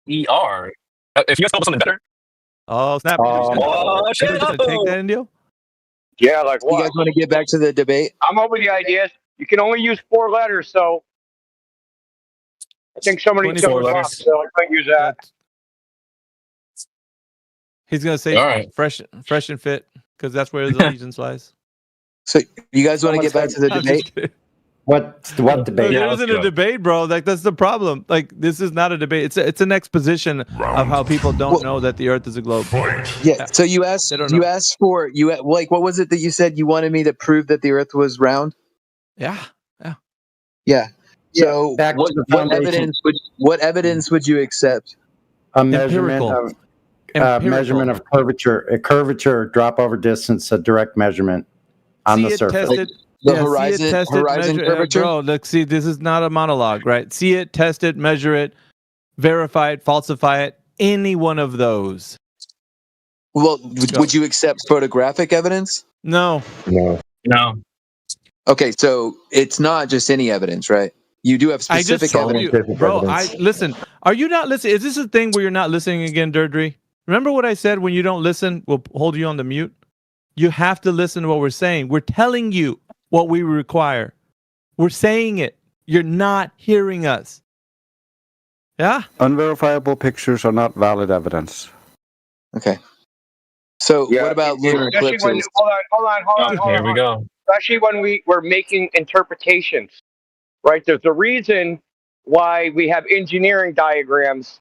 ER. If you guys come up with something better. Oh, snap. Oh, You're just going to take that, Indio? Yeah, like what? You guys want to get back to the debate? I'm open to the ideas. You can only use 4 letters, so I think somebody took 24 it off, letters. so I might use that. He's going to say All right. fresh and fit, because that's where his allegiance lies. So you guys want to get back to the I'm debate? just kidding. What debate? Look, Yeah, it isn't a debate, bro. Like, that's the problem. Like, this is not a debate. It's an exposition of how people don't know that the Earth is a globe. Yeah. So you asked. They don't You know. asked for like what was it that you said you wanted me to prove that the Earth was round? Yeah. Yeah. So Back to what, the what foundation. evidence would you accept? A measurement Empirical. measurement of curvature, drop over distance, a direct measurement on the surface. Tested. The Yeah, horizon, see it, test horizon it, measure curvature. bro, look, see, this is not a monologue, right? See it, test it, measure it, verify it, falsify it. Any one of those. Well, would you accept photographic evidence? No. No. Okay, so it's not just any evidence, right? You do have I just specific told evidence. you, bro. Listen. Are you not listening? Is this a thing where you're not listening again, Durdee? Remember what I said? When you don't listen, we'll hold you on the mute. You have to listen to what we're saying. We're telling you what we require. We're saying it. You're not hearing us. Yeah. Unverifiable pictures are not valid evidence. Okay. So what about lunar Especially when, eclipses? hold on. Here we go. Especially when we're making interpretations, right? There's a reason why we have engineering diagrams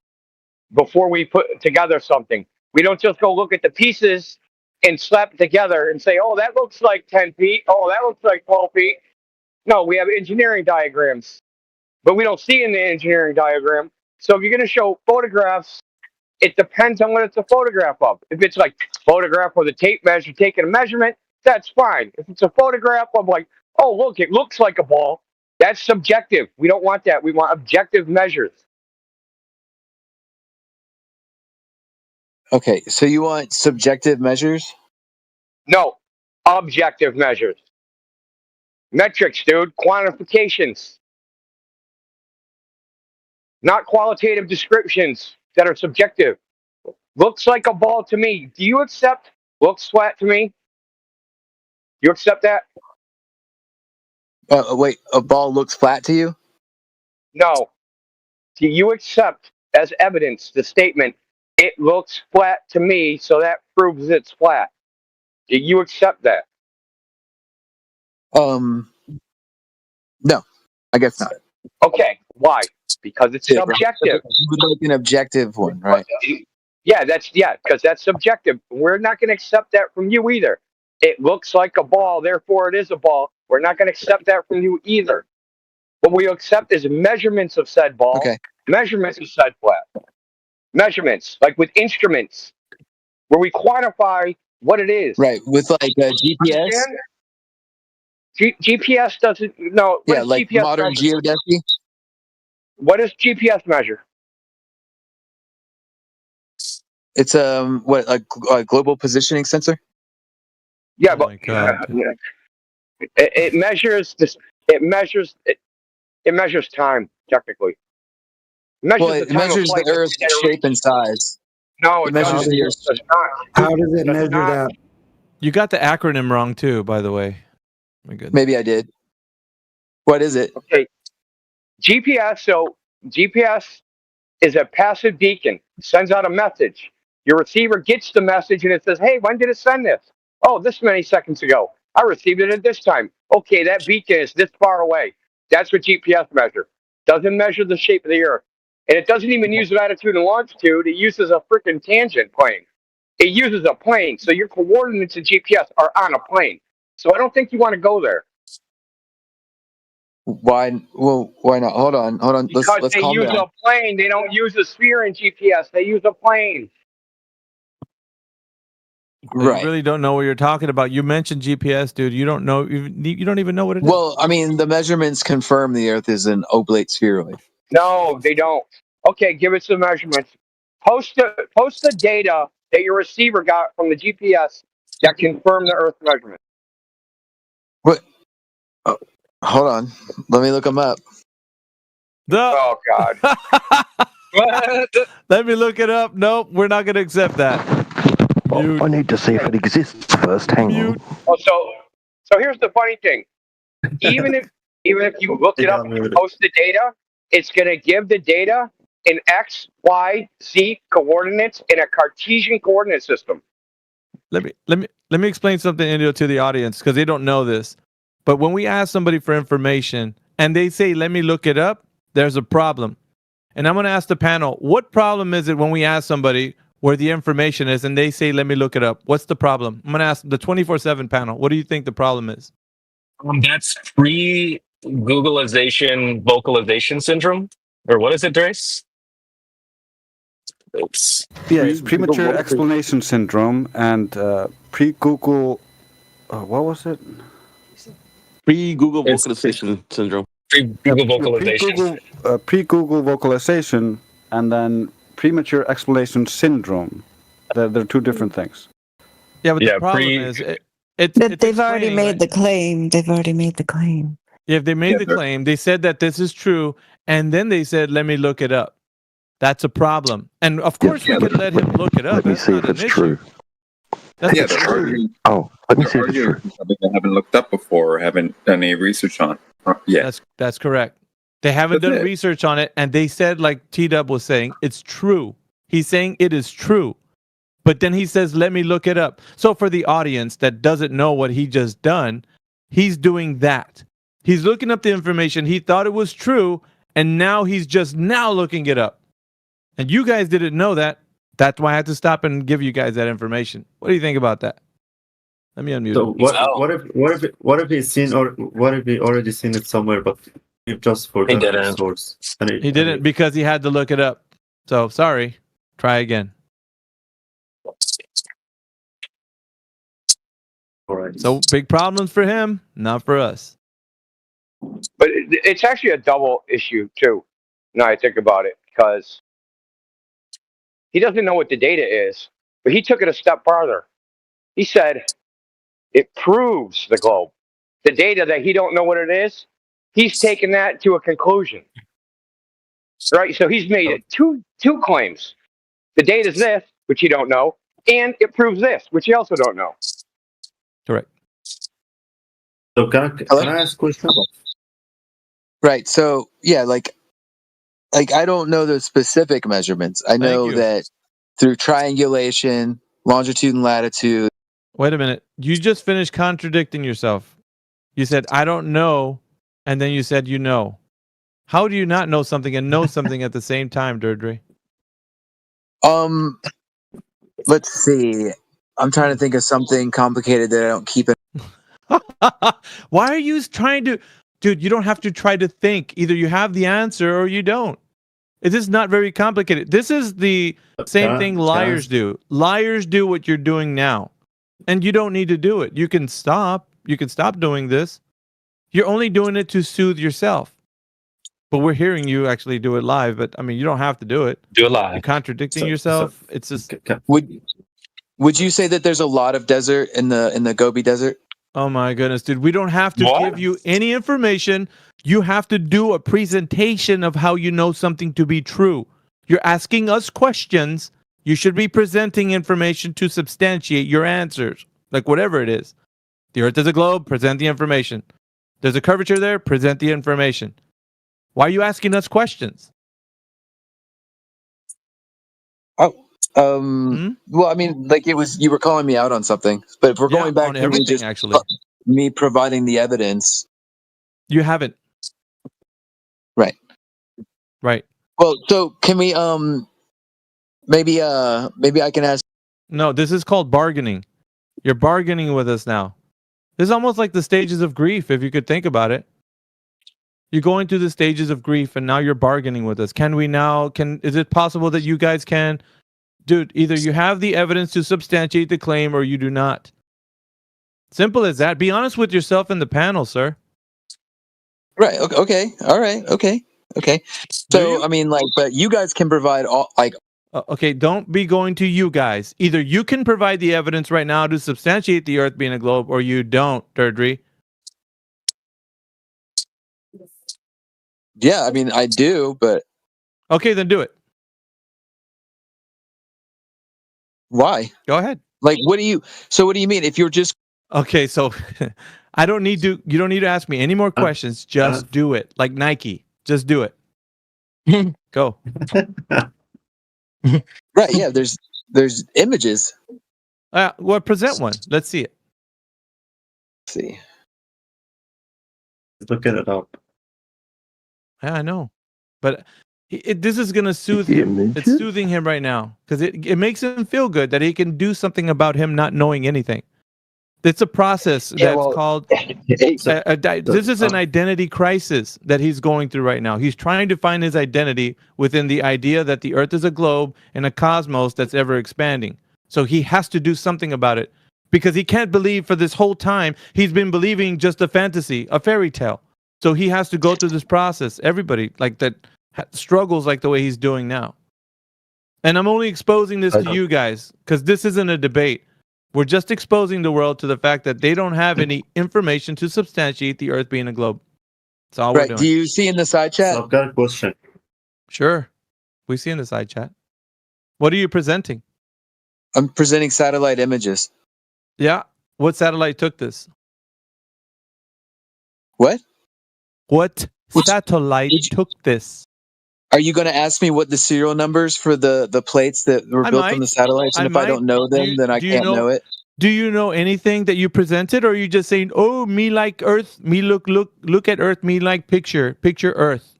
before we put together something. We don't just go look at the pieces and slap it together and say, oh, that looks like 10 feet. Oh, that looks like 12 feet. No, we have engineering diagrams, but we don't see in the engineering diagram. So if you're going to show photographs, it depends on what it's a photograph of. If it's like photograph with a tape measure taking a measurement, that's fine. If it's a photograph of like, oh, look, it looks like a ball, that's subjective. We don't want that. We want objective measures. Okay, so you want subjective measures? No, objective measures. Metrics, dude, quantifications. Not qualitative descriptions that are subjective. Looks like a ball to me. Do you accept looks flat to me? You accept that? Wait, a ball looks flat to you? No. Do you accept as evidence the statement, it looks flat to me, so that proves it's flat? Do you accept that? No, I guess not. Okay. Why? Because it's subjective. You would like an objective one, right? Yeah, because that's subjective. We're not going to accept that from you either. It looks like a ball, therefore it is a ball. We're not going to accept that from you either. What we accept is measurements of said ball, measurements of said flat. Measurements, like with instruments, where we quantify what it is. Right, with like a GPS? GPS doesn't, no. Yeah, like GPS modern measure? geodesy? What does GPS measure? It's a global positioning sensor? Yeah, Oh my God. It measures this. It measures time technically. It measures the Earth's shape and size. No, it measures the Earth's. How does it measure that? You got the acronym wrong too, by the way. My goodness. Maybe I did. What is it? Okay. GPS. So GPS is a passive beacon. Sends out a message. Your receiver gets the message and it says, "Hey, when did it send this? Oh, this many seconds ago. I received it at this time. Okay, that beacon is this far away." That's what GPS measures. Doesn't measure the shape of the Earth. And it doesn't even use latitude and longitude. It uses a freaking tangent plane. It uses a plane. So your coordinates in GPS are on a plane. So I don't think you want to go there. Why? Well, why not? Hold on. Because let's they calm use down. a plane. They don't use a sphere in GPS. They use a plane. Right. You really don't know what you're talking about. You mentioned GPS, dude. You don't know. You don't even know what it is. Well, I mean, the measurements confirm the Earth is an oblate spheroid. No, they don't. Okay, give us the measurements. Post the data that your receiver got from the GPS that confirm the Earth measurement. What? Oh, hold on. Let me look them up. Oh God. What? Let me look it up. Nope, we're not going to accept that. Mute. I need to see if it exists first. Hang Mute. on. Oh, so here's the funny thing. Even if you look it up and you post the data, it's going to give the data in X, Y, Z coordinates in a Cartesian coordinate system. Let me explain something, Indio, to the audience because they don't know this. But when we ask somebody for information and they say, "Let me look it up," there's a problem. And I'm going to ask the panel, what problem is it when we ask somebody where the information is and they say, "Let me look it up"? What's the problem? I'm going to ask the 24/7 panel. What do you think the problem is? That's pre-Googleization vocalization syndrome, or what is it, Drace? Oops. Yeah, it's premature explanation syndrome and pre-Google. What was it? Pre-Google It's- vocalization syndrome. Pre-Google vocalization. Pre-Google vocalization and then premature explanation syndrome. They're two different things. Yeah, but Yeah, the problem pre- is But they've already explaining, made right? the claim. They've already made the claim. Yeah, if they made the claim, they said that this is true, and then they said, "Let me look it up." That's a problem. And of course, we could let him look it up. Let me That's see not if an it's issue. true. That's Yeah, a they're true. arguing, Oh, let me they're see if it's arguing true. something they haven't looked up before or haven't done any research on. Yeah. That's correct. They haven't That's done it. research on it, and they said, like T-Dub was saying, it's true. He's saying it is true. But then he says, "Let me look it up." So for the audience that doesn't know what he just done, he's doing that. He's looking up the information. He thought it was true, and now he's just now looking it up. And you guys didn't know that. That's why I had to stop and give you guys that information. What do you think about that? Let me unmute So him. what if he's seen, or what if he already seen it somewhere, but he just forgot the didn't. source? He didn't because he had to look it up. So sorry. Try again. All right. So big problems for him, not for us. But it's actually a double issue too. Now I think about it, because he doesn't know what the data is, but he took it a step farther. He said it proves the globe. The data that he don't know what it is, he's taken that to a conclusion. Right? So he's made it two claims. The data is this, which you don't know, and it proves this, which you also don't know. Correct. So can I ask a question? Right. So yeah, like I don't know the specific measurements. I know you. that through triangulation, longitude and latitude. Wait a minute. You just finished contradicting yourself. You said, "I don't know," and then you said, "You know." How do you not know something and know something at the same time, Durdee? Let's see. I'm trying to think of something complicated that I don't keep in. Why are you trying to... Dude, you don't have to try to think. Either you have the answer or you don't. It is not very complicated. This is the same thing liars do. Liars do what you're doing now. And you don't need to do it. You can stop. You can stop doing this. You're only doing it to soothe yourself. But we're hearing you actually do it live. But I mean, you don't have to do it. Do it live. You're contradicting yourself. It's just... Would you say that there's a lot of desert in the Gobi Desert? Oh my goodness, dude. We don't have to What? give you any information. You have to do a presentation of how you know something to be true. You're asking us questions. You should be presenting information to substantiate your answers. Like whatever it is. The Earth is a globe, present the information. There's a curvature there, present the information. Why are you asking us questions? Well, I mean, like you were calling me out on something, but if we're Yeah, going back on to everything, me just actually. me providing the evidence, You haven't. right? Right. Well, so can we maybe I can ask. No, this is called bargaining. You're bargaining with us now. This is almost like the stages of grief, if you could think about it. You're going through the stages of grief, and now you're bargaining with us. Is it possible that you guys can, dude, either you have the evidence to substantiate the claim or you do not. Simple as that. Be honest with yourself in the panel, sir. Right. Okay. All right. Okay. So, I mean, like, but you guys can provide all, like, Okay, don't be going to you guys. Either you can provide the evidence right now to substantiate the Earth being a globe, or you don't, Durdee. yeah, I mean, I do, but Okay, then do it. Why? Go ahead. Like, what do you mean? If you're just Okay, so I don't need to. You don't need to ask me any more questions. Just do it, like Nike. Just do it. Go. right? Yeah. There's images. Well, present one. Let's see it. Let's see. Looking it up. Yeah, I know, but this is gonna soothe him. It's soothing him right now because it makes him feel good that he can do something about him not knowing anything. It's a process called. This is an identity crisis that he's going through right now. He's trying to find his identity within the idea that the Earth is a globe and a cosmos that's ever expanding. So he has to do something about it because he can't believe for this whole time he's been believing just a fantasy, a fairy tale. So he has to go through this process. Everybody like that struggles like the way he's doing now. And I'm only exposing this to you guys because this isn't a debate. We're just exposing the world to the fact that they don't have any information to substantiate the Earth being a globe. That's all we're doing. Do you see in the side chat? So I've got a question. Sure. We see in the side chat. What are you presenting? I'm presenting satellite images. Yeah. What satellite took this? What? What satellite took this? Are you going to ask me what the serial numbers for the plates that were built from the satellites? And if I don't know them, then I can't know it. Do you know anything that you presented, or are you just saying, "Oh, me like Earth, me look at Earth, me like picture Earth"?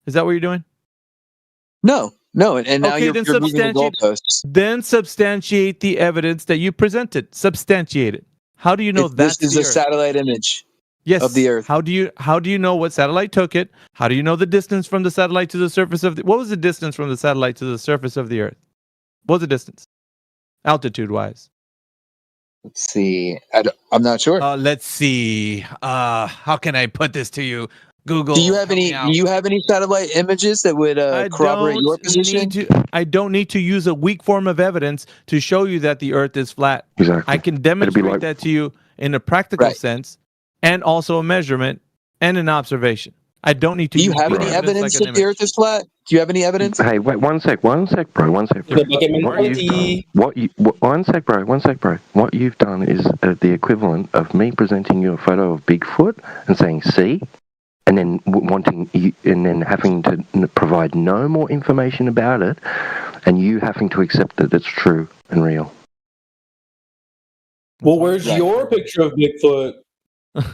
Is that what you're doing? No. And now you're moving the goalposts. Then substantiate the evidence that you presented. Substantiate it. How do you know this is a satellite image? Yes. Of the Earth. How do you know what satellite took it? How do you know the distance from the satellite to the surface of the... What was the distance from the satellite to the surface of the Earth? What was the distance? Altitude-wise. Let's see. I'm not sure. Let's see. How can I put this to you? Google. Do you have any satellite images that would corroborate your position? I don't need to use a weak form of evidence to show you that the Earth is flat. Exactly. I can demonstrate that to you in a practical sense, and also a measurement and an observation. I don't need to. Do you have any evidence that the Earth is flat? Do you have any evidence? Hey, wait, one sec, bro. One sec, bro. One sec, bro. What you've done is the equivalent of me presenting you a photo of Bigfoot and saying, "See," and then having to provide no more information about it, and you having to accept that it's true and real. Well, where's your picture of Bigfoot?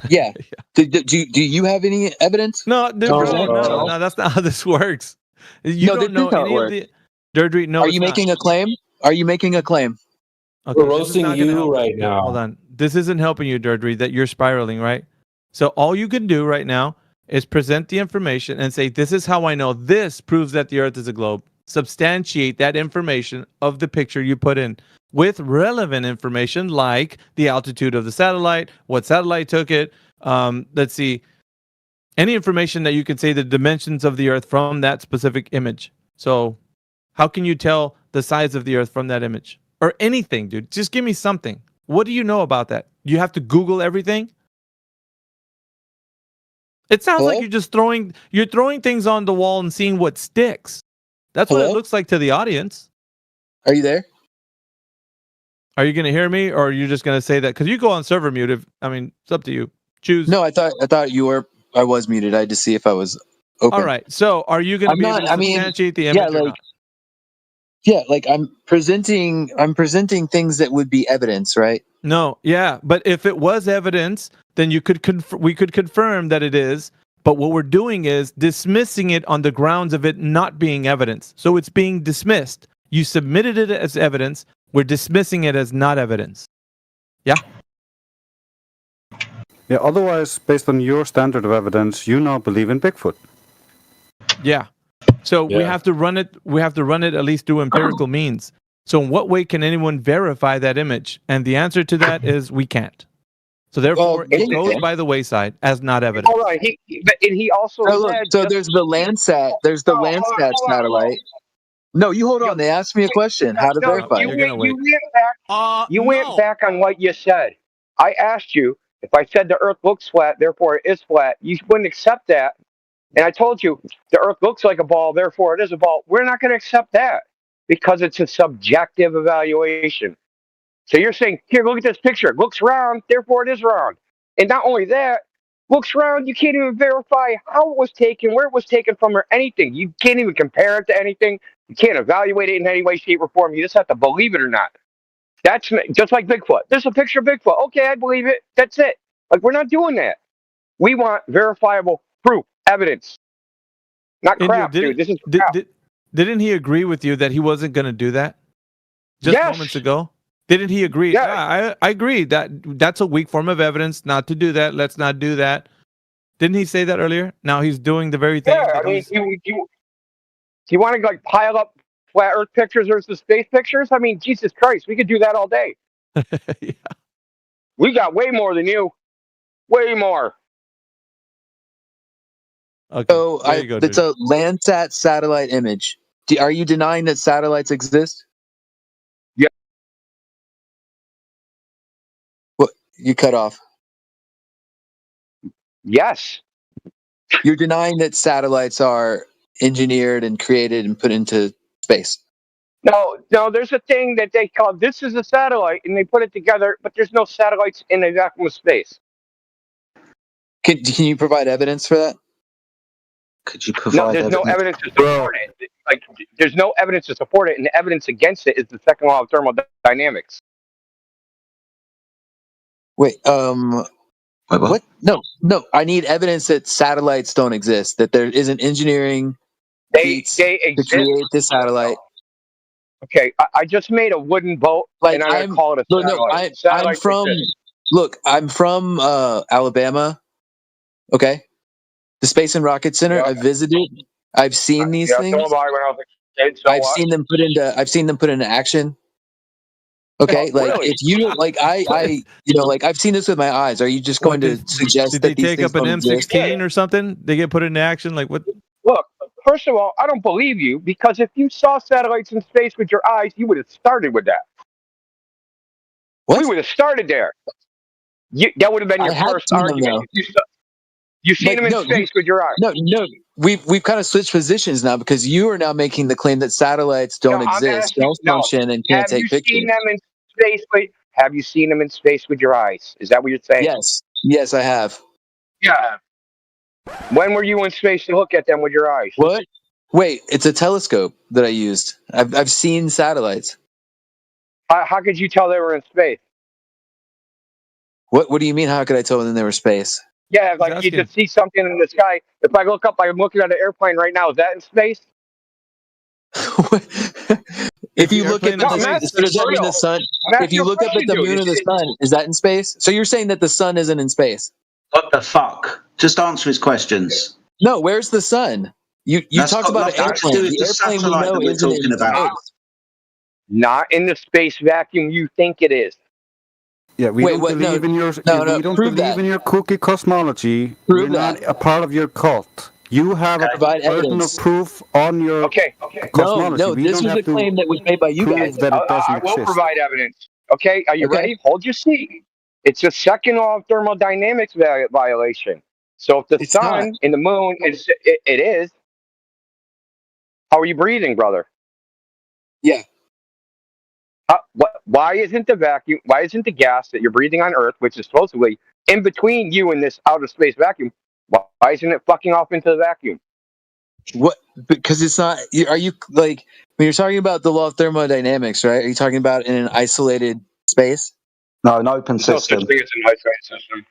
Yeah. Do you have any evidence? No, that's not how this works. You don't know any of the Durdee. No, are you making a claim? Are you making a claim? Okay, we're roasting you right now. Hold on. This isn't helping you, Durdee, that you're spiraling, right? So all you can do right now is present the information and say, this is how I know this proves that the Earth is a globe. Substantiate that information of the picture you put in with relevant information like the altitude of the satellite, what satellite took it. Let's see. Any information that you can say the dimensions of the Earth from that specific image. So how can you tell the size of the Earth from that image? Or anything, dude. Just give me something. What do you know about that? You have to Google everything? It sounds like you're throwing things on the wall and seeing what sticks. That's what it looks like to the audience. Are you there? Are you going to hear me, or are you just going to say that? Because you go on server mute. It's up to you. Choose. No, I thought you were. I was muted. I had to see if I was open. All right. So, are you going to be able to substantiate the image? I'm presenting things that would be evidence, right? No, yeah, but if it was evidence, then we could confirm that it is. But what we're doing is dismissing it on the grounds of it not being evidence. So it's being dismissed. You submitted it as evidence. We're dismissing it as not evidence. Yeah. Yeah. Otherwise, based on your standard of evidence, you now believe in Bigfoot. Yeah. So we have to run it. We have to run it at least through empirical means. So in what way can anyone verify that image? And the answer to that is we can't. So therefore, it goes by the wayside as not evidence. All right. He also said. So there's the Landsat. There's the Landsat satellite. No, you hold on. They asked me a question. How to verify? You went back on what you said. I asked you if I said the Earth looks flat, therefore it is flat. You wouldn't accept that. And I told you the Earth looks like a ball, therefore it is a ball. We're not going to accept that. because it's a subjective evaluation. So you're saying, here, look at this picture. It looks round, therefore it is round. And not only that, looks round, you can't even verify how it was taken, where it was taken from, or anything. You can't even compare it to anything. You can't evaluate it in any way, shape, or form. You just have to believe it or not. That's just like Bigfoot. There's a picture of Bigfoot. Okay, I believe it. That's it. Like, we're not doing that. We want verifiable proof, evidence. Not India, crap, dude. This is crap. Didn't he agree with you that he wasn't going to do that just Yes. moments ago? Didn't he agree? Yeah. I agree that that's a weak form of evidence not to do that. Let's not do that. Didn't he say that earlier? Now he's doing the very thing. Yeah, I mean, you want to like pile up flat Earth pictures versus space pictures? I mean, Jesus Christ, we could do that all day. Yeah. We got way more than you. Way more. Okay. So There you go, it's a Landsat satellite image. Are you denying that satellites exist? Yeah. What? You cut off. Yes. You're denying that satellites are engineered and created and put into space. No, there's a thing that they call, this is a satellite, and they put it together, but there's no satellites in a vacuum of space. Can you provide evidence for that? Could you No, provide there's no evidence to support it. Like, there's no evidence to support it, and the evidence against it is the second law of thermodynamics. Wait, what? No. I need evidence that satellites don't exist, that there isn't engineering feats They to exist. create this satellite. Okay, I just made a wooden boat, and I'm going to call it a satellite. I'm from Alabama. Okay, the Space and Rocket Center. I visited. I've seen these things. So I when I was a kid, so I've seen them put into action. Okay, like really? if you like, I've seen this with my eyes. Are you just going to suggest Did that they these take things up an don't exist? M16 or something? They get put into action? Like what? Look, first of all, I don't believe you, because if you saw satellites in space with your eyes, you would have started with that. What? We would have started there. That would have been your first argument. You've seen them in space with your eyes. No. We've kind of switched positions now, because you are now making the claim that satellites don't exist, don't function, and can't take pictures. Seen them in space? Have you seen them in space with your eyes? Is that what you're saying? Yes, I have. Yeah. When were you in space to look at them with your eyes? What? Wait, it's a telescope that I used. I've seen satellites. How could you tell they were in space? What do you mean? How could I tell when they were space? Yeah, like you just see something in the sky. If I look up, I'm looking at an airplane right now. Is that in space? If you look at the sun, if you look up at the moon or the sun, is that in space? So you're saying that the sun isn't in space? What the fuck? Just answer his questions. No, where's the sun? You talked about an airplane. The airplane we know isn't in space. Not in the space vacuum you think it is. Yeah, we don't believe in your cookie cosmology. We're not a part of your cult. You have a burden of proof on your cosmology. No, this was a claim that was made by you guys. That it doesn't I will exist. provide evidence. Okay, are you ready? Hold your seat. It's a second law of thermodynamics violation. So if the sun and the moon it is, how are you breathing, brother? Yeah. Why isn't the vacuum? Why isn't the gas that you're breathing on Earth, which is supposedly in between you and this outer space vacuum, why isn't it fucking off into the vacuum? What? Because it's not. Are you like when you're talking about the law of thermodynamics, right? Are you talking about in an isolated space? No, an open system. No such thing as an isolated system.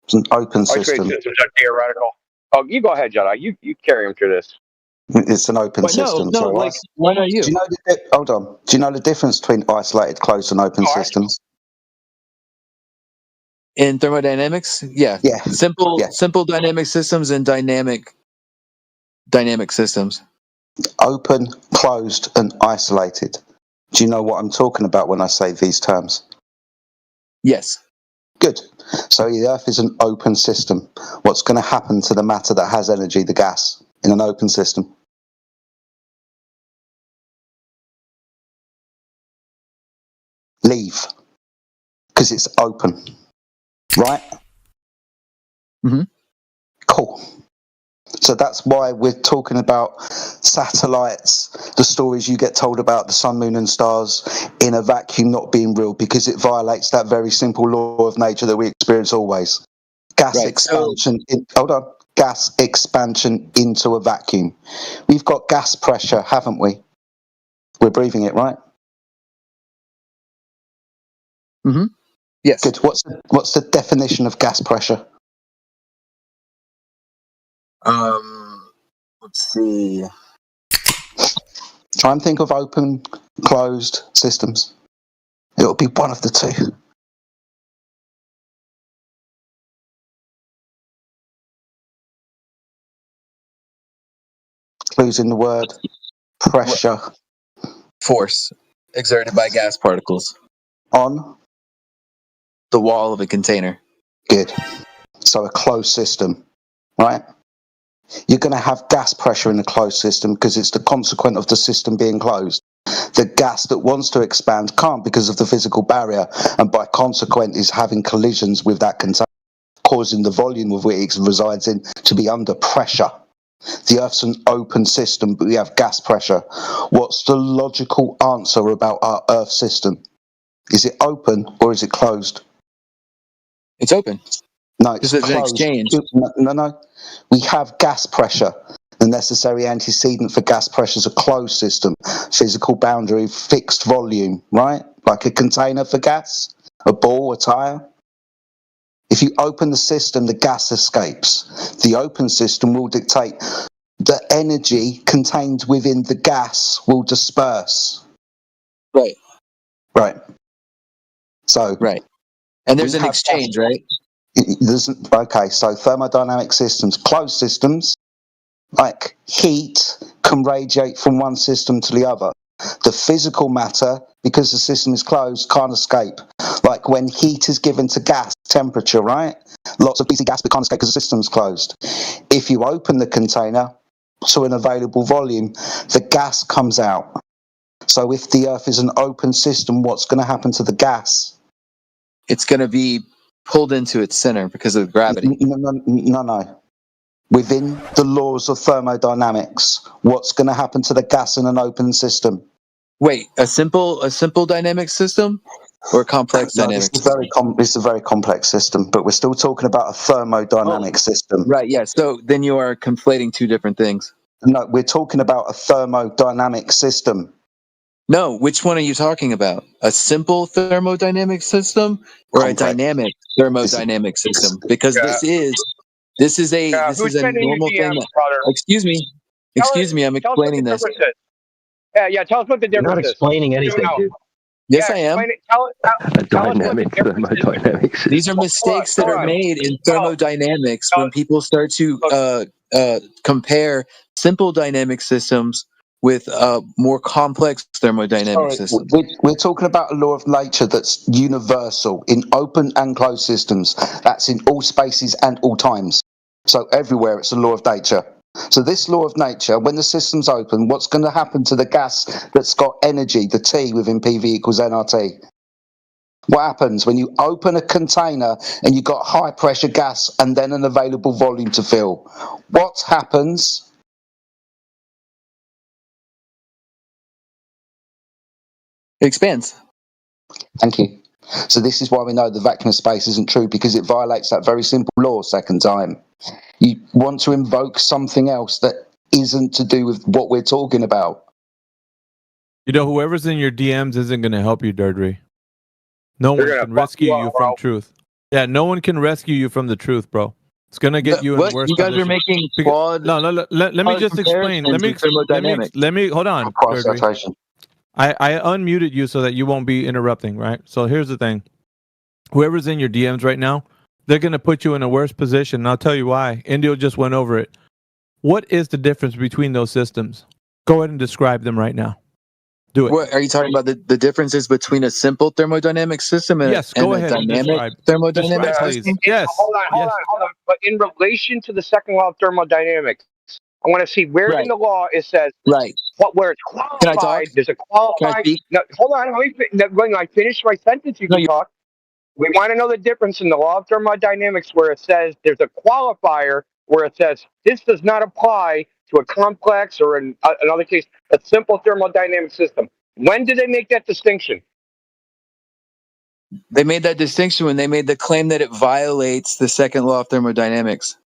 It's an open system. Isolated systems are theoretical. Oh, you go ahead, Jedi. You carry him through this. It's an open system. No, like, why not you? Do you know hold on. Do you know the difference between isolated, closed, and open systems? In thermodynamics? Yeah. Simple dynamic systems and dynamic systems. Open, closed, and isolated. Do you know what I'm talking about when I say these terms? Yes. Good. So the Earth is an open system. What's going to happen to the matter that has energy, the gas, in an open system? Leave. Because it's open. Right? Mm-hmm. Cool. So that's why we're talking about satellites the stories you get told about the sun, moon, and stars in a vacuum not being real because it violates that very simple law of nature that we experience always. Gas expansion. Hold on. Gas expansion into a vacuum. We've got gas pressure, haven't we? We're breathing it, right? Mm-hmm. Yes. Good. What's the definition of gas pressure? Let's see. Try and think of open, closed systems. It'll be one of the two. Clues in the word pressure. Force exerted by gas particles On the wall of a container. Good. So a closed system, right? You're going to have gas pressure in a closed system because it's the consequent of the system being closed. The gas that wants to expand can't because of the physical barrier, and by consequent is having collisions with that container, causing the volume of which it resides in to be under pressure. The Earth's an open system, but we have gas pressure. What's the logical answer about our Earth system? Is it open or is it closed? It's open. No, it's closed. An exchange. No. We have gas pressure. The necessary antecedent for gas pressure is a closed system, physical boundary, fixed volume, right? Like a container for gas, a ball, a tire. If you open the system, the gas escapes. The open system will dictate the energy contained within the gas will disperse. Right. So. Right. And there's an exchange, right? Okay, so thermodynamic systems, closed systems, like heat can radiate from one system to the other. The physical matter, because the system is closed, can't escape. Like when heat is given to gas, temperature, right? Lots of BC gas, but can't escape because the system's closed. If you open the container to an available volume, the gas comes out. So if the Earth is an open system, what's going to happen to the gas? It's going to be pulled into its center because of gravity. No. Within the laws of thermodynamics, what's going to happen to the gas in an open system? Wait, a simple dynamic system or a complex dynamic system? It's a very complex system, but we're still talking about a thermodynamic system. Right, yeah. So then you are conflating two different things. No, we're talking about a thermodynamic system. No, which one are you talking about? A simple thermodynamic system or a dynamic thermodynamic system? Because this is a normal thing. Excuse me, I'm explaining this. Tell us what the difference is. You're not explaining anything, dude. Yes, I am. A dynamic thermodynamic system. These are mistakes that are made in thermodynamics when people start to compare simple dynamic systems with more complex thermodynamic systems. We're talking about a law of nature that's universal in open and closed systems. That's in all spaces and all times. So everywhere it's a law of nature. So this law of nature, when the system's open, what's going to happen to the gas that's got energy, the T within PV equals nRT? What happens when you open a container and you've got high pressure gas and then an available volume to fill? What happens? It expands. Thank you. So this is why we know the vacuum of space isn't true, because it violates that very simple law second time. You want to invoke something else that isn't to do with what we're talking about. You know, whoever's in your DMs isn't going to help you, Durdee. No one can rescue you from truth. Yeah, no one can rescue you from the truth, bro. It's going to get you in worse position. You guys are making flawed. No, let me just explain. Let me hold on, Durdee. I unmuted you so that you won't be interrupting, right? So here's the thing. Whoever's in your DMs right now, they're going to put you in a worse position. And I'll tell you why. Indio just went over it. What is the difference between those systems? Go ahead and describe them right now. Do it. What are you talking about? The differences between a simple thermodynamic system and, yes, go and ahead a dynamic thermodynamic system? Yes. Hold on. But in relation to the second law of thermodynamics, I want to see where in the law it says where it's qualified. Can I talk? There's a qualified. No, hold on. When I finish my sentence, you can talk. We want to know the difference in the law of thermodynamics where it says there's a qualifier where it says this does not apply to a complex, or in another case, a simple thermodynamic system. When did they make that distinction? They made that distinction when they made the claim that it violates the second law of thermodynamics.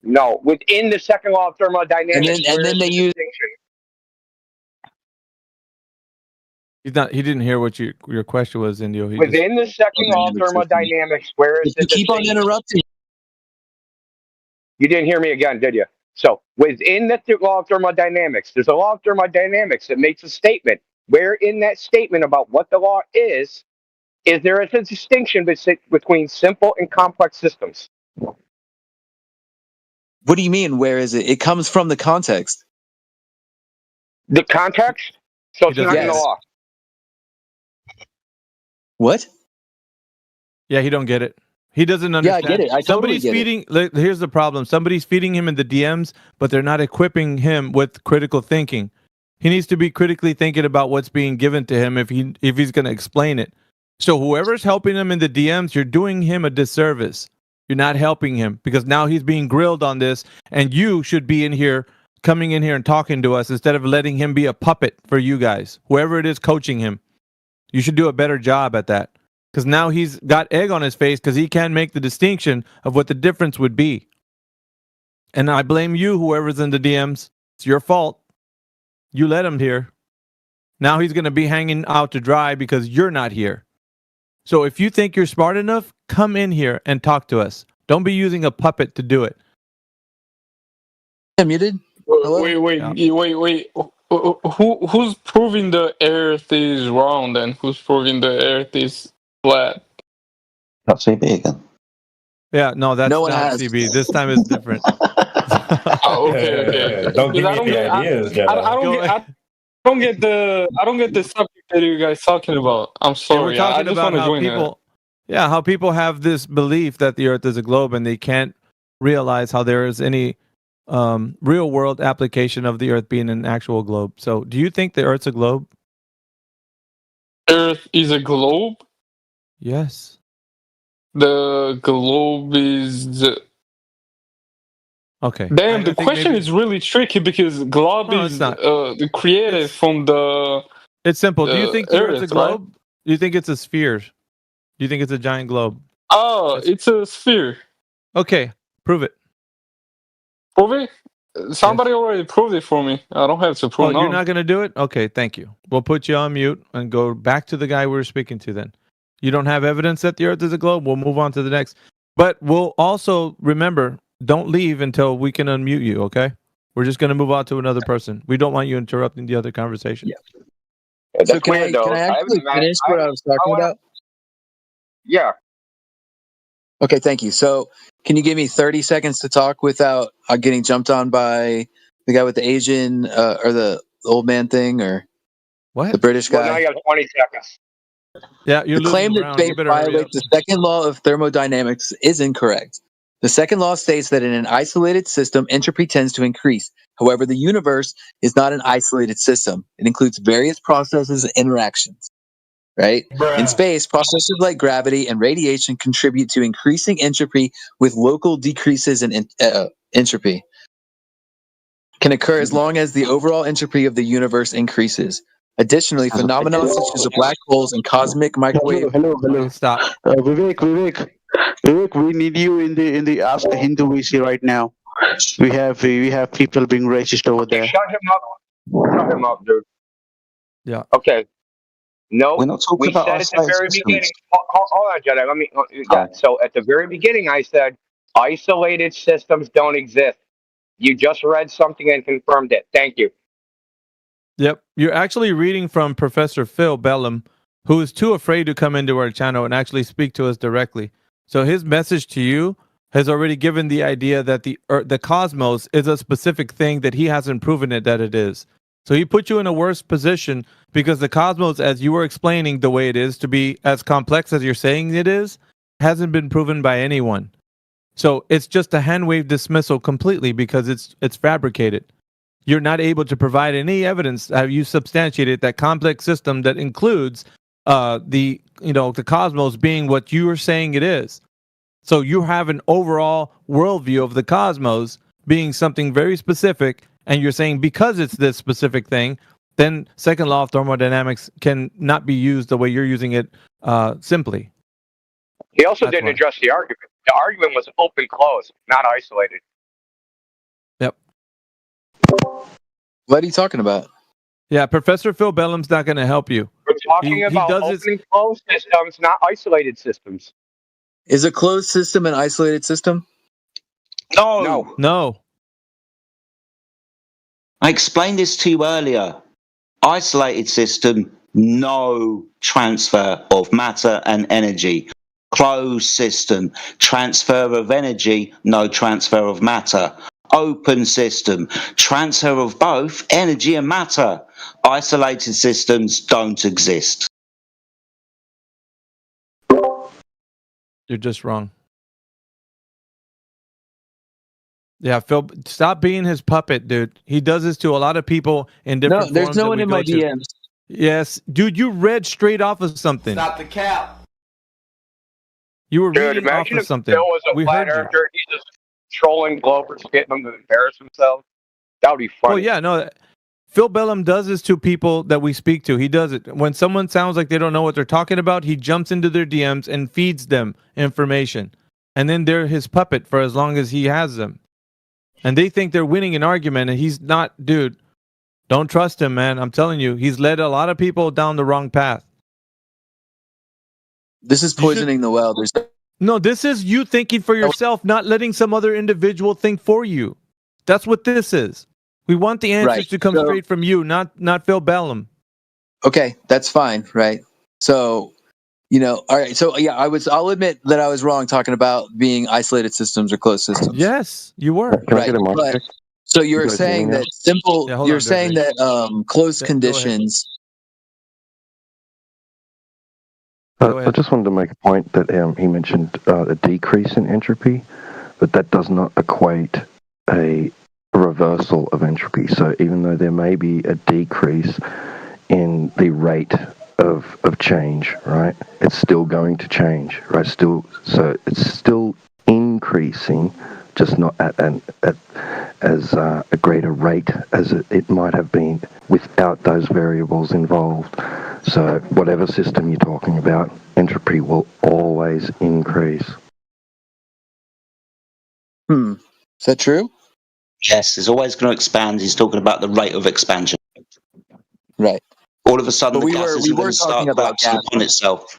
No, within the second law of thermodynamics. And then they use. He didn't hear what your question was, Indio. Within the second law of thermodynamics, where is the distinction? Keep on interrupting. You didn't hear me again, did you? So within the law of thermodynamics, there's a law of thermodynamics that makes a statement. Where in that statement about what the law is there a distinction between simple and complex systems? What do you mean? Where is it? It comes from the context. The context? So it's not in the law. What? Yeah, he don't get it. He doesn't understand. Yeah, I get it. Somebody's feeding. Here's the problem. Somebody's feeding him in the DMs, but they're not equipping him with critical thinking. He needs to be critically thinking about what's being given to him if he's going to explain it. So whoever's helping him in the DMs, you're doing him a disservice. You're not helping him because now he's being grilled on this, and you should be in here, coming in here and talking to us instead of letting him be a puppet for you guys. Whoever it is coaching him, you should do a better job at that. Because now he's got egg on his face because he can't make the distinction of what the difference would be. And I blame you, whoever's in the DMs. It's your fault. You let him here. Now he's going to be hanging out to dry because you're not here. So if you think you're smart enough, come in here and talk to us. Don't be using a puppet to do it. Muted? Wait. Who's proving the Earth is round and who's proving the Earth is flat? That's CB again. Yeah, no, that's no not CB. This time it's different. Okay. Don't give me the ideas, Jeff. I don't get the subject that you guys talking about. I'm sorry. Yeah, we're talking I just about want to how join people. Yeah, how people have this belief that the Earth is a globe and they can't realize how there is any real world application of the Earth being an actual globe. So, do you think the Earth's a globe? Earth is a globe? Yes. The globe is. Okay. Damn, the question is really tricky because globe is created from the. It's simple. Do you think the Earth's a globe? Right? Do you think it's a sphere? Do you think it's a giant globe? Oh, it's a sphere. Okay, prove it. Prove it? Somebody already proved it for me. I don't have to prove it. You're not going to do it? Okay, thank you. We'll put you on mute and go back to the guy we were speaking to then. You don't have evidence that the Earth is a globe? We'll move on to the next. But we'll also remember, don't leave until we can unmute you, okay? We're just going to move on to another person. We don't want you interrupting the other conversation. Yeah. So can I actually finish what I was talking about? Yeah. Okay, thank you. So can you give me 30 seconds to talk without getting jumped on by the guy with the Asian or the old man thing or what? The British guy? Well, now you have 20 seconds. Yeah, you're the claim that space violates the second law of thermodynamics is incorrect. The second law states that in an isolated system, entropy tends to increase. However, the universe is not an isolated system. It includes various processes and interactions. Right? In space, processes like gravity and radiation contribute to increasing entropy with local decreases in entropy. Can occur as long as the overall entropy of the universe increases. Additionally, phenomena such as black holes and cosmic microwave. Hello. Stop. Vivek, we need you in the Ask the Hindu VC right now. We have people being racist over there. Shut him up, dude. Yeah. Okay. No, we're not talking about said at the very beginning. Hold on, Jedi. Let me. So at the very beginning, I said isolated systems don't exist. You just read something and confirmed it. Thank you. Yep. You're actually reading from Professor Phil Bellum, who is too afraid to come into our channel and actually speak to us directly. So his message to you has already given the idea that the cosmos is a specific thing that he hasn't proven it that it is. So he put you in a worse position because the cosmos, as you were explaining the way it is, to be as complex as you're saying it is, hasn't been proven by anyone. So it's just a hand wave dismissal completely because it's fabricated. You're not able to provide any evidence that you substantiated that complex system that includes the cosmos being what you are saying it is. So you have an overall worldview of the cosmos, being something very specific, and you're saying because it's this specific thing, then second law of thermodynamics can not be used the way you're using it simply. He also didn't address the argument. The argument was open close, not isolated. Yep. What are you talking about? Yeah, Professor Phil Bellum's not going to help you. We're talking about open closed systems, not isolated systems. Is a closed system an isolated system? No. I explained this to you earlier. Isolated system, no transfer of matter and energy. Closed system, transfer of energy, no transfer of matter. Open system, transfer of both energy and matter. Isolated systems don't exist. You're just wrong. Yeah, Phil, stop being his puppet, dude. He does this to a lot of people in different forums. No, there's no one in my DMs. Yes. Dude, you read straight off of something. Stop the cap. You were reading off of something. Phil was a flat earther. He's just trolling Glovers, getting them to embarrass themselves. That would be funny. Oh, yeah, no. Phil Bellum does this to people that we speak to. He does it. When someone sounds like they don't know what they're talking about, he jumps into their DMs and feeds them information. And then they're his puppet for as long as he has them. And they think they're winning an argument, and he's not. Dude, don't trust him, man. I'm telling you, he's led a lot of people down the wrong path. This is poisoning the well. No, this is you thinking for yourself, not letting some other individual think for you. That's what this is. We want the answers to come straight from you, not Phil Bellum. Okay, that's fine, right? So, all right. So, yeah, I'll admit that I was wrong talking about being isolated systems or closed systems. Yes, you were. Right. But, so you're saying that simple. Yeah, you're saying that closed conditions. I just wanted to make a point that he mentioned a decrease in entropy, but that does not equate a reversal of entropy. So even though there may be a decrease in the rate of change, right, it's still going to change, right? So it's still increasing, just not at as a greater rate as it might have been without those variables involved. So whatever system you're talking about, entropy will always increase. Is that true? Yes, it's always going to expand. He's talking about the rate of expansion. Right. All of a sudden, the gases are going to start collapsing upon itself.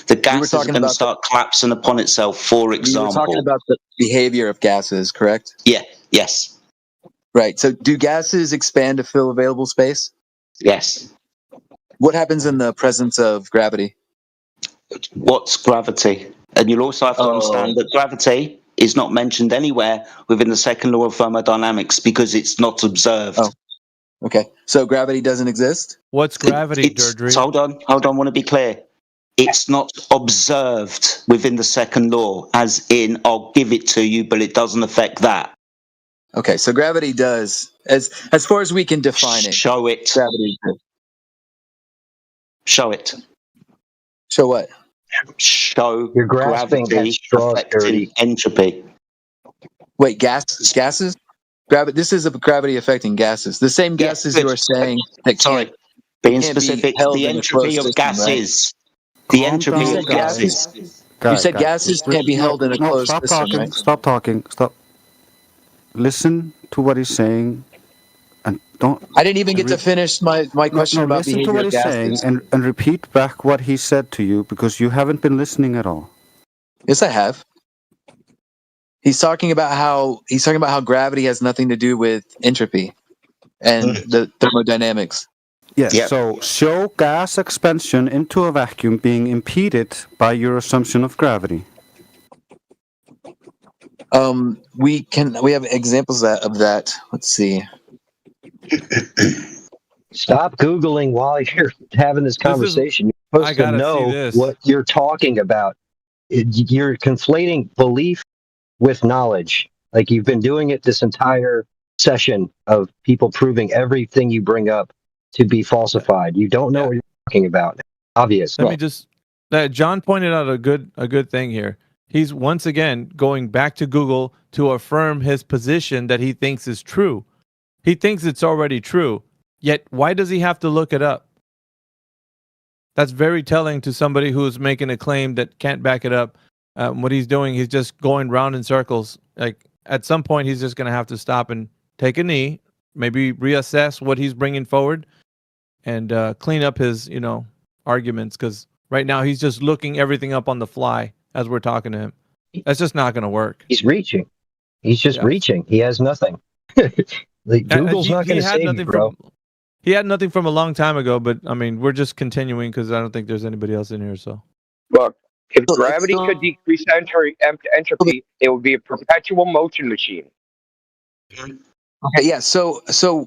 The gases are going to start collapsing upon itself, for example. You were talking about the behavior of gases, correct? Yeah, yes. Right. So do gases expand to fill available space? Yes. What happens in the presence of gravity? What's gravity? And you'll also have to understand that gravity is not mentioned anywhere within the second law of thermodynamics because it's not observed. Oh. Okay. So gravity doesn't exist? What's gravity, Durdee? Hold on. I want to be clear. It's not observed within the second law, as in, I'll give it to you, but it doesn't affect that. Okay, so gravity does, as far as we can define it. Show it. Gravity. Show it. Show what? Show You're grasping gravity affecting entropy. Wait, gases? This is a gravity affecting gases. The same gases you are saying that can't. Being specific, the entropy of gases. The entropy of gases. You said gases can't be held in a closed system, right? Stop talking. Stop. Listen to what he's saying, and don't. I didn't even get to finish my question about behavior of gases. Listen to what he's saying and repeat back what he said to you because you haven't been listening at all. Yes, I have. He's talking about how gravity has nothing to do with entropy and the thermodynamics. Yes. Yep. So show gas expansion into a vacuum being impeded by your assumption of gravity. We have examples of that. Let's see. Stop Googling while you're having this conversation. You're supposed to know what you're talking about. You're conflating belief with knowledge. Like you've been doing it this entire session of people proving everything you bring up to be falsified. You don't know what you're talking about. Obvious. Let me just. John pointed out a good thing here. He's once again going back to Google to affirm his position that he thinks is true. He thinks it's already true. Yet, why does he have to look it up? That's very telling to somebody who's making a claim that can't back it up. What he's doing, he's just going round in circles. Like, at some point, he's just going to have to stop and take a knee, maybe reassess what he's bringing forward, and clean up his, arguments. Because right now, he's just looking everything up on the fly as we're talking to him. That's just not going to work. He's reaching. He's just reaching. He has nothing. Google's not going to save you, bro. He had nothing from a long time ago, but I mean, we're just continuing because I don't think there's anybody else in here. So, look, if gravity could decrease entropy, it would be a perpetual motion machine. Okay, yeah. So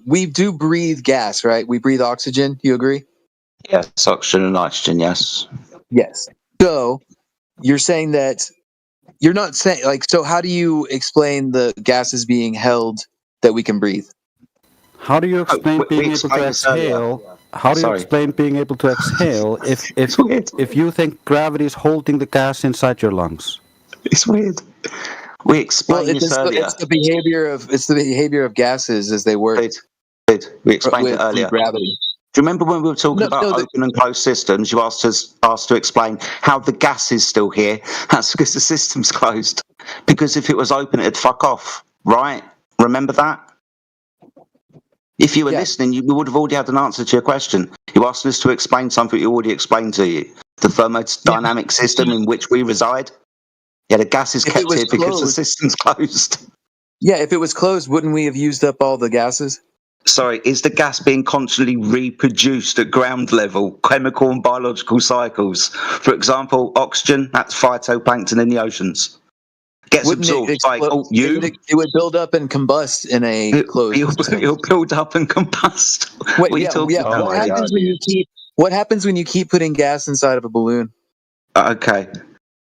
we do breathe gas, right? We breathe oxygen. You agree? Yes, oxygen and nitrogen. Yes. Yes. So you're saying that you're not saying so. How do you explain the gases being held that we can breathe? How do you explain being able to exhale? How do you explain being able to exhale if you think gravity is holding the gas inside your lungs? It's weird. We explained this earlier. It's the behavior of gases as they work. We explained it earlier. Gravity. Do you remember when we were talking about open and closed systems? You asked to explain how the gas is still here. That's because the system's closed. Because if it was open, it'd fuck off, right? Remember that? If you were listening, you would have already had an answer to your question. You asked us to explain something we already explained to you. The thermodynamic system in which we reside. Yeah, the gas is kept here because the system's closed. Yeah, if it was closed, wouldn't we have used up all the gases? Sorry, is the gas being constantly reproduced at ground level, chemical and biological cycles? For example, oxygen, that's phytoplankton in the oceans. Gets absorbed by you. It would build up and combust in a closed system. It'll build up and combust. Wait, what are you talking about? What happens when you keep putting gas inside of a balloon? Okay.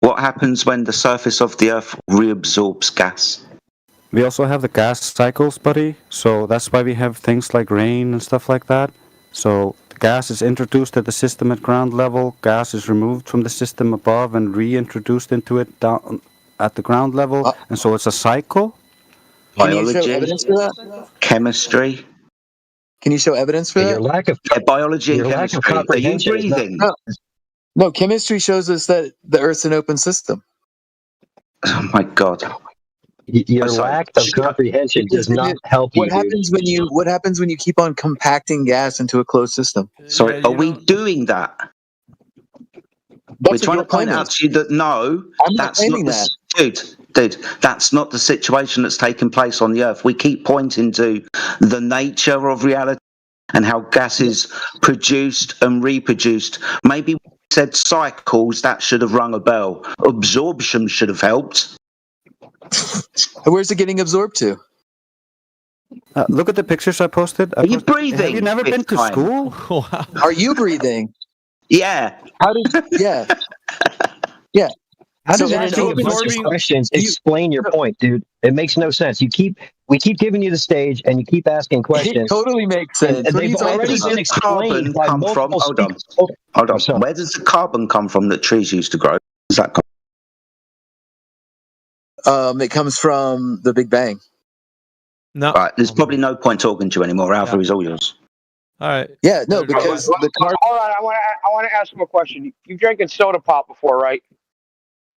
What happens when the surface of the Earth reabsorbs gas? We also have the gas cycles, buddy. So that's why we have things like rain and stuff like that. So the gas is introduced at the system at ground level. Gas is removed from the system above and reintroduced into it down at the ground level. And so it's a cycle. Biology. Can you show evidence for that? Chemistry. Can you show evidence for that? Your lack of biology and chemistry. Are you breathing? No, chemistry shows us that the Earth's an open system. Oh my God. Your lack of comprehension does not help you. What happens when you keep on compacting gas into a closed system? Sorry, are we doing that? We're trying to point out to you that that's not dude, that's not the situation that's taking place on the Earth. We keep pointing to the nature of reality and how gas is produced and reproduced. Maybe we said cycles, that should have rung a bell. Absorption should have helped. Where's it getting absorbed to? Look at the pictures I posted. Are you breathing? Have you never been to school? Wow. Are you breathing? Yeah. How did? Yeah. Yeah. How does asking a bunch of questions explain your point, dude? It makes no sense. We keep giving you the stage, and you keep asking questions. It totally makes sense. And they've already been explained by multiple speakers. Hold on. Where does the carbon come from that trees used to grow? Does that come? It comes from the Big Bang. No. Right. There's probably no point talking to you anymore. Alpha is all yours. All right. Yeah. No, because the carbon. Hold on. I want to ask him a question. You've drinking soda pop before, right?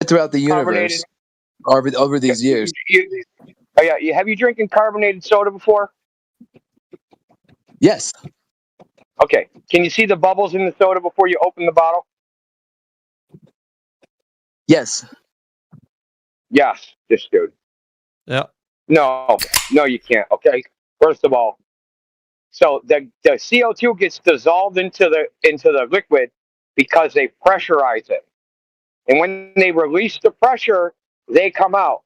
Throughout the universe, over these years. Have you drinking carbonated soda before? Yes. Okay. Can you see the bubbles in the soda before you open the bottle? Yes. Yes, this dude. Yeah. No, you can't. Okay. First of all, so the CO2 gets dissolved into the liquid because they pressurize it, and when they release the pressure, they come out.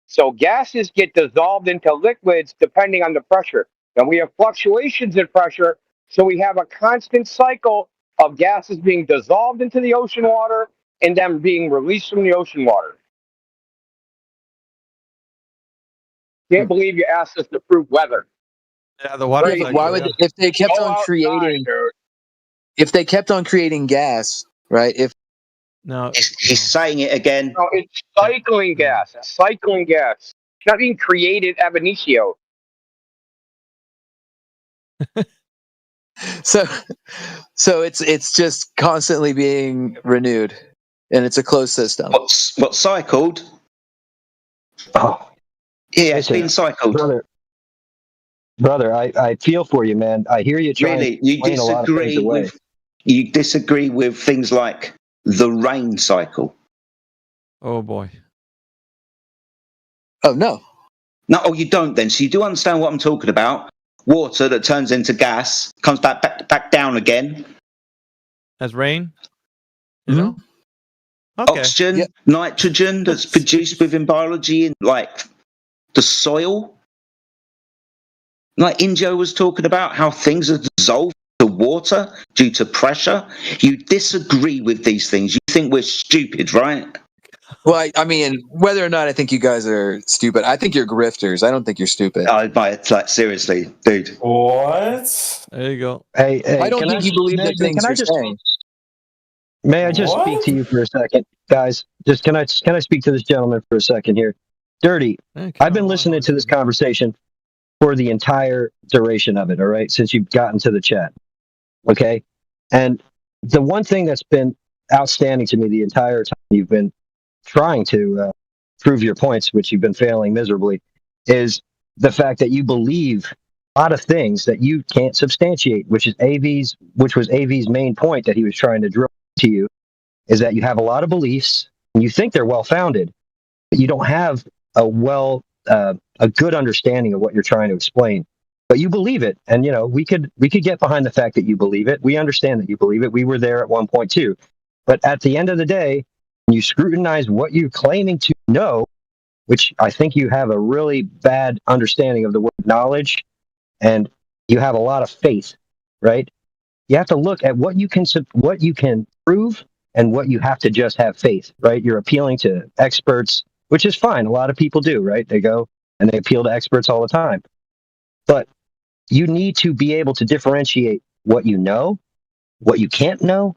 So gases get dissolved into liquids depending on the pressure, and we have fluctuations in pressure. So we have a constant cycle of gases being dissolved into the ocean water and then being released from the ocean water. Can't believe you asked us to prove weather. Yeah, the water. Why would if they kept on creating? If they kept on creating gas, right? If No, he's saying it again. No, it's cycling gas. Cycling gas. It's not being created ab initio. So it's just constantly being renewed, and it's a closed system. What's cycled? Oh, yeah, it's been cycled. Brother, I feel for you, man. I hear you trying Really, to you explain a lot of things away. You disagree with things like the rain cycle. Oh boy. Oh no. No, oh, you don't then. So you do understand what I'm talking about. Water that turns into gas, comes back down again. As rain? You know? Okay. Oxygen, nitrogen that's produced within biology in like the soil. Like Injo was talking about how things are dissolved to water due to pressure. You disagree with these things. You think we're stupid, right? Well, I mean, whether or not I think you guys are stupid, I think you're grifters. I don't think you're stupid. Like seriously, dude. What? There you go. Hey, I don't think you believe the things you're saying. May I just speak to you for a second, guys? Just can I speak to this gentleman for a second here? Durdee, I've been listening to this conversation for the entire duration of it, all right, since you've gotten to the chat. Okay? And the one thing that's been outstanding to me the entire time you've been trying to prove your points, which you've been failing miserably, is the fact that you believe a lot of things that you can't substantiate, which was AV's main point that he was trying to drill to you, is that you have a lot of beliefs and you think they're well founded, but you don't have a good understanding of what you're trying to explain. But you believe it, and we could get behind the fact that you believe it. We understand that you believe it. We were there at one point too. But at the end of the day, when you scrutinize what you're claiming to know, which I think you have a really bad understanding of the word knowledge, and you have a lot of faith, right? You have to look at what you can prove and what you have to just have faith, right? You're appealing to experts, which is fine. A lot of people do, right? They go and they appeal to experts all the time. But you need to be able to differentiate what you know, what you can't know,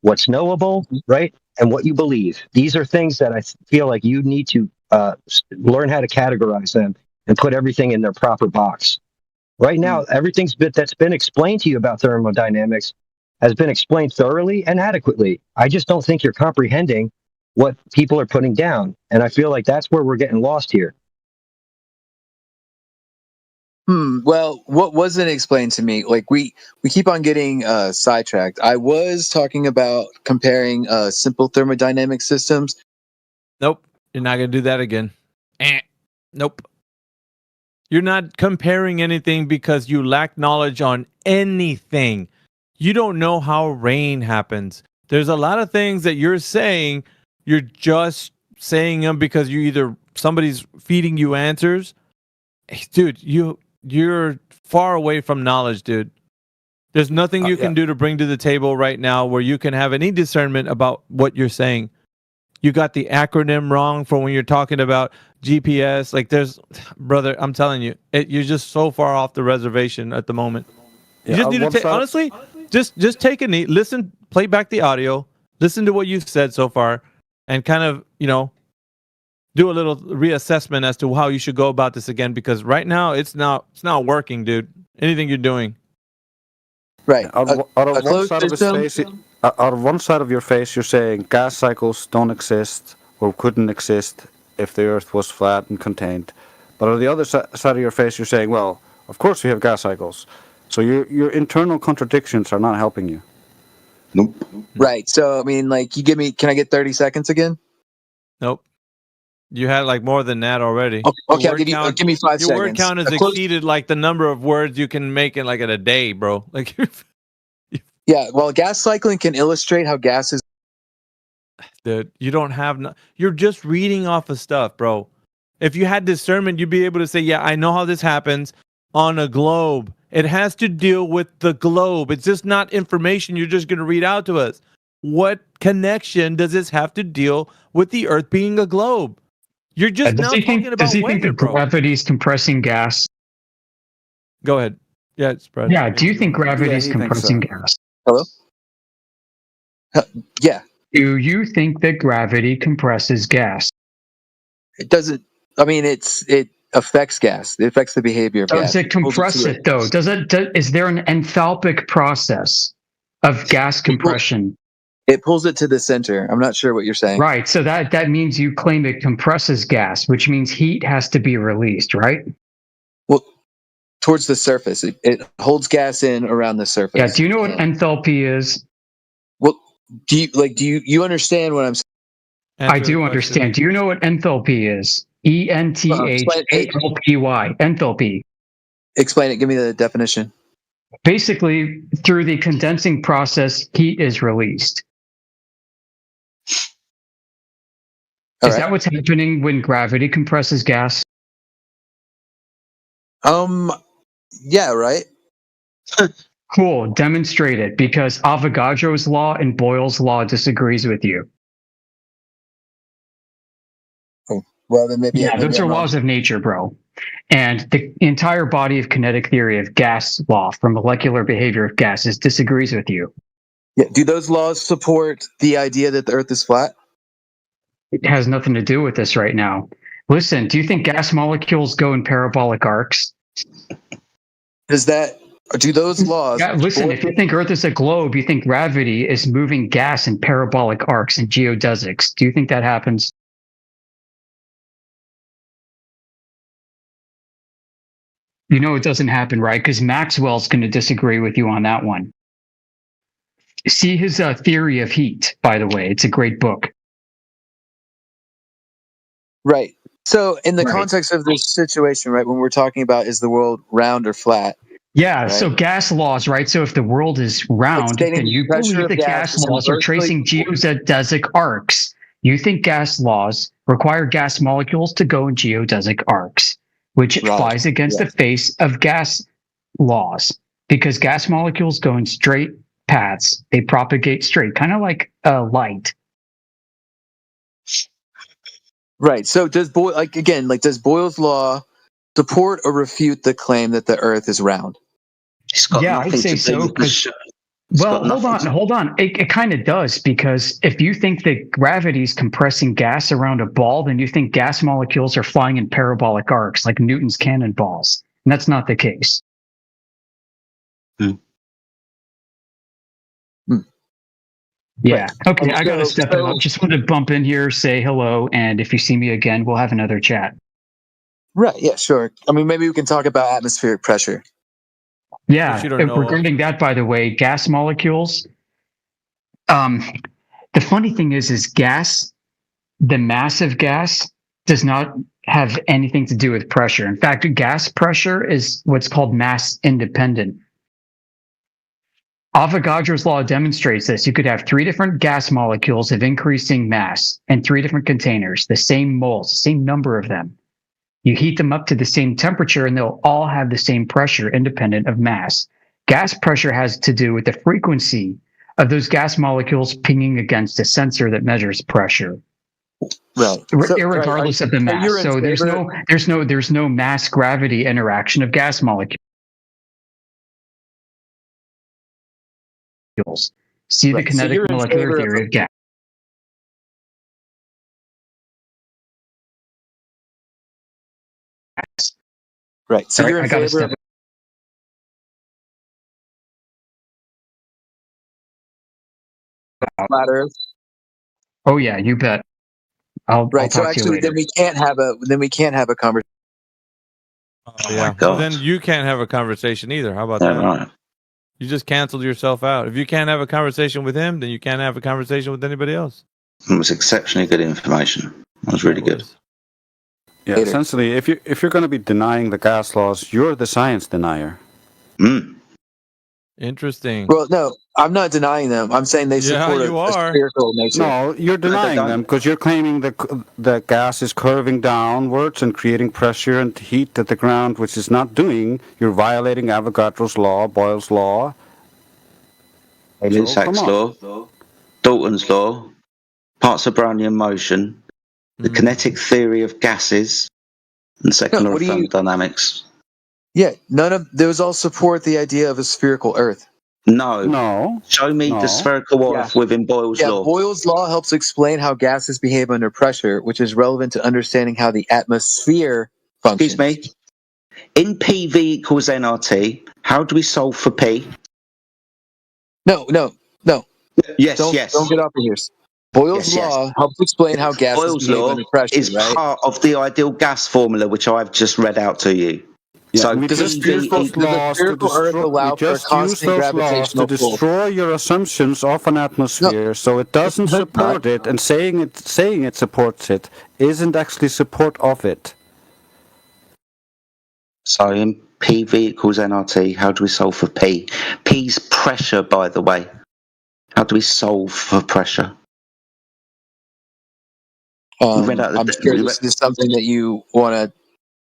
what's knowable, right? And what you believe. These are things that I feel like you need to learn how to categorize them and put everything in their proper box. Right now, everything that's been explained to you about thermodynamics has been explained thoroughly and adequately. I just don't think you're comprehending what people are putting down. And I feel like that's where we're getting lost here. Well, what wasn't explained to me, like we keep on getting sidetracked. I was talking about comparing simple thermodynamic systems. Nope. You're not going to do that again. Nope. You're not comparing anything because you lack knowledge on anything. You don't know how rain happens. There's a lot of things that you're saying. You're just saying them because somebody's feeding you answers. Hey, dude, you're far away from knowledge, dude. There's nothing you can do to bring to the table right now where you can have any discernment about what you're saying. You got the acronym wrong for when you're talking about GPS. Like brother, I'm telling you, you're just so far off the reservation at the moment. You just need to honestly, just take a knee, listen, play back the audio, listen to what you've said so far, and kind of, do a little reassessment as to how you should go about this again, because right now it's not working, dude. Anything you're doing. Right. Out of one side of your face, you're saying gas cycles don't exist or couldn't exist if the Earth was flat and contained. But on the other side of your face, you're saying, well, of course we have gas cycles. So your internal contradictions are not helping you. Nope. Right. So, I mean, like, can I get 30 seconds again? Nope. You had like more than that already. Okay, give me 5 seconds. Your word count has exceeded like the number of words you can make in a day, bro. Like, yeah. Well, gas cycling can illustrate how gas is. Dude, you don't have. You're just reading off of stuff, bro. If you had discernment, you'd be able to say, "Yeah, I know how this happens on a globe. It has to deal with the globe. It's just not information you're just going to read out to us. What connection does this have to deal with the Earth being a globe?" You're just now talking about does he weather, think that gravity's compressing gas? Go ahead. Yeah, it's Brad. Yeah, do you think gravity's compressing gas? Hello? Yeah. Do you think that gravity compresses gas? It doesn't. I mean, it affects gas. It affects the behavior of gas. Does it compress it though? Is there an enthalpic process of gas compression? It pulls it to the center. I'm not sure what you're saying. Right. So that means you claim it compresses gas, which means heat has to be released, right? Well, towards the surface. It holds gas in around the surface. Yeah. Do you know what enthalpy is? Well, do you understand what I'm saying? I do understand. Do you know what enthalpy is? ENTHALPY. Enthalpy. Explain it. Give me the definition. Basically, through the condensing process, heat is released. Is that what's happening when gravity compresses gas? Yeah, right. Cool. Demonstrate it, because Avogadro's law and Boyle's law disagrees with you. Oh, well, then maybe. Yeah, maybe those I'm are wrong. laws of nature, bro. And the entire body of kinetic theory of gas law from molecular behavior of gases disagrees with you. Yeah. Do those laws support the idea that the Earth is flat? It has nothing to do with this right now. Listen, do you think gas molecules go in parabolic arcs? Do those laws... Yeah, listen, if you think Earth is a globe, you think gravity is moving gas in parabolic arcs and geodesics. Do you think that happens? You know it doesn't happen, right? Because Maxwell's going to disagree with you on that one. See his theory of heat, by the way. It's a great book. Right. So in the context of this situation, right, when we're talking about is the world round or flat? Yeah, right? so gas laws, right? So if the world is round, then you believe that gas laws are tracing geodesic arcs. You think gas laws require gas molecules to go in geodesic arcs, which flies against the face of gas laws, because gas molecules go in straight paths. They propagate straight, kind of like light. Right. So does Boyle's law support or refute the claim that the Earth is round? Yeah, I'd say so. Well, hold on. It kind of does, because if you think that gravity is compressing gas around a ball, then you think gas molecules are flying in parabolic arcs like Newton's cannonballs, and that's not the case. Yeah. Okay, I got to step it up. Just wanted to bump in here, say hello, and if you see me again, we'll have another chat. Right. Yeah, sure. I mean, maybe we can talk about atmospheric pressure. Yeah. Regarding that, by the way, gas molecules. The funny thing is gas, the mass of gas does not have anything to do with pressure. In fact, gas pressure is what's called mass independent. Avogadro's law demonstrates this. You could have 3 different gas molecules of increasing mass in 3 different containers, the same moles, the same number of them. You heat them up to the same temperature and they'll all have the same pressure independent of mass. Gas pressure has to do with the frequency of those gas molecules pinging against a sensor that measures pressure. Right. Irregardless of the mass. So there's no mass gravity interaction of gas molecules. See the kinetic molecular theory of gas. Right. So you're in favor of flat Earth? Oh yeah, you bet. I'll so talk to you actually, later. then we can't have a conversation. Yeah. Well, then you can't have a conversation either. How about that? Right. You just canceled yourself out. If you can't have a conversation with him, then you can't have a conversation with anybody else. It was exceptionally good information. It was really good. Yeah, essentially, if you're going to be denying the gas laws, you're the science denier. Interesting. Well, no, I'm not denying them. I'm saying they support a spherical nature. No, you're denying them because you're claiming the gas is curving downwards and creating pressure and heat at the ground, which is not doing. You're violating Avogadro's law, Boyle's law. Sachs law, Dalton's law, parts of Brownian motion, the kinetic theory of gases, and second law of thermodynamics. Yeah, those all support the idea of a spherical Earth. No. Show me the spherical Earth within Boyle's law. Boyle's law helps explain how gases behave under pressure, which is relevant to understanding how the atmosphere functions. Excuse me. In PV equals nRT, how do we solve for P? No. Yes, don't get off of here. Boyle's law helps explain how gases Boyle's behave law under pressure, is right? part of the ideal gas formula, which I've just read out to you. So we just use those laws to destroy your assumptions of an atmosphere, so it doesn't support it, and saying it supports it isn't actually support of it. So in PV equals nRT, how do we solve for P? P's pressure, by the way. How do we solve for pressure? I'm sure this is something that you want to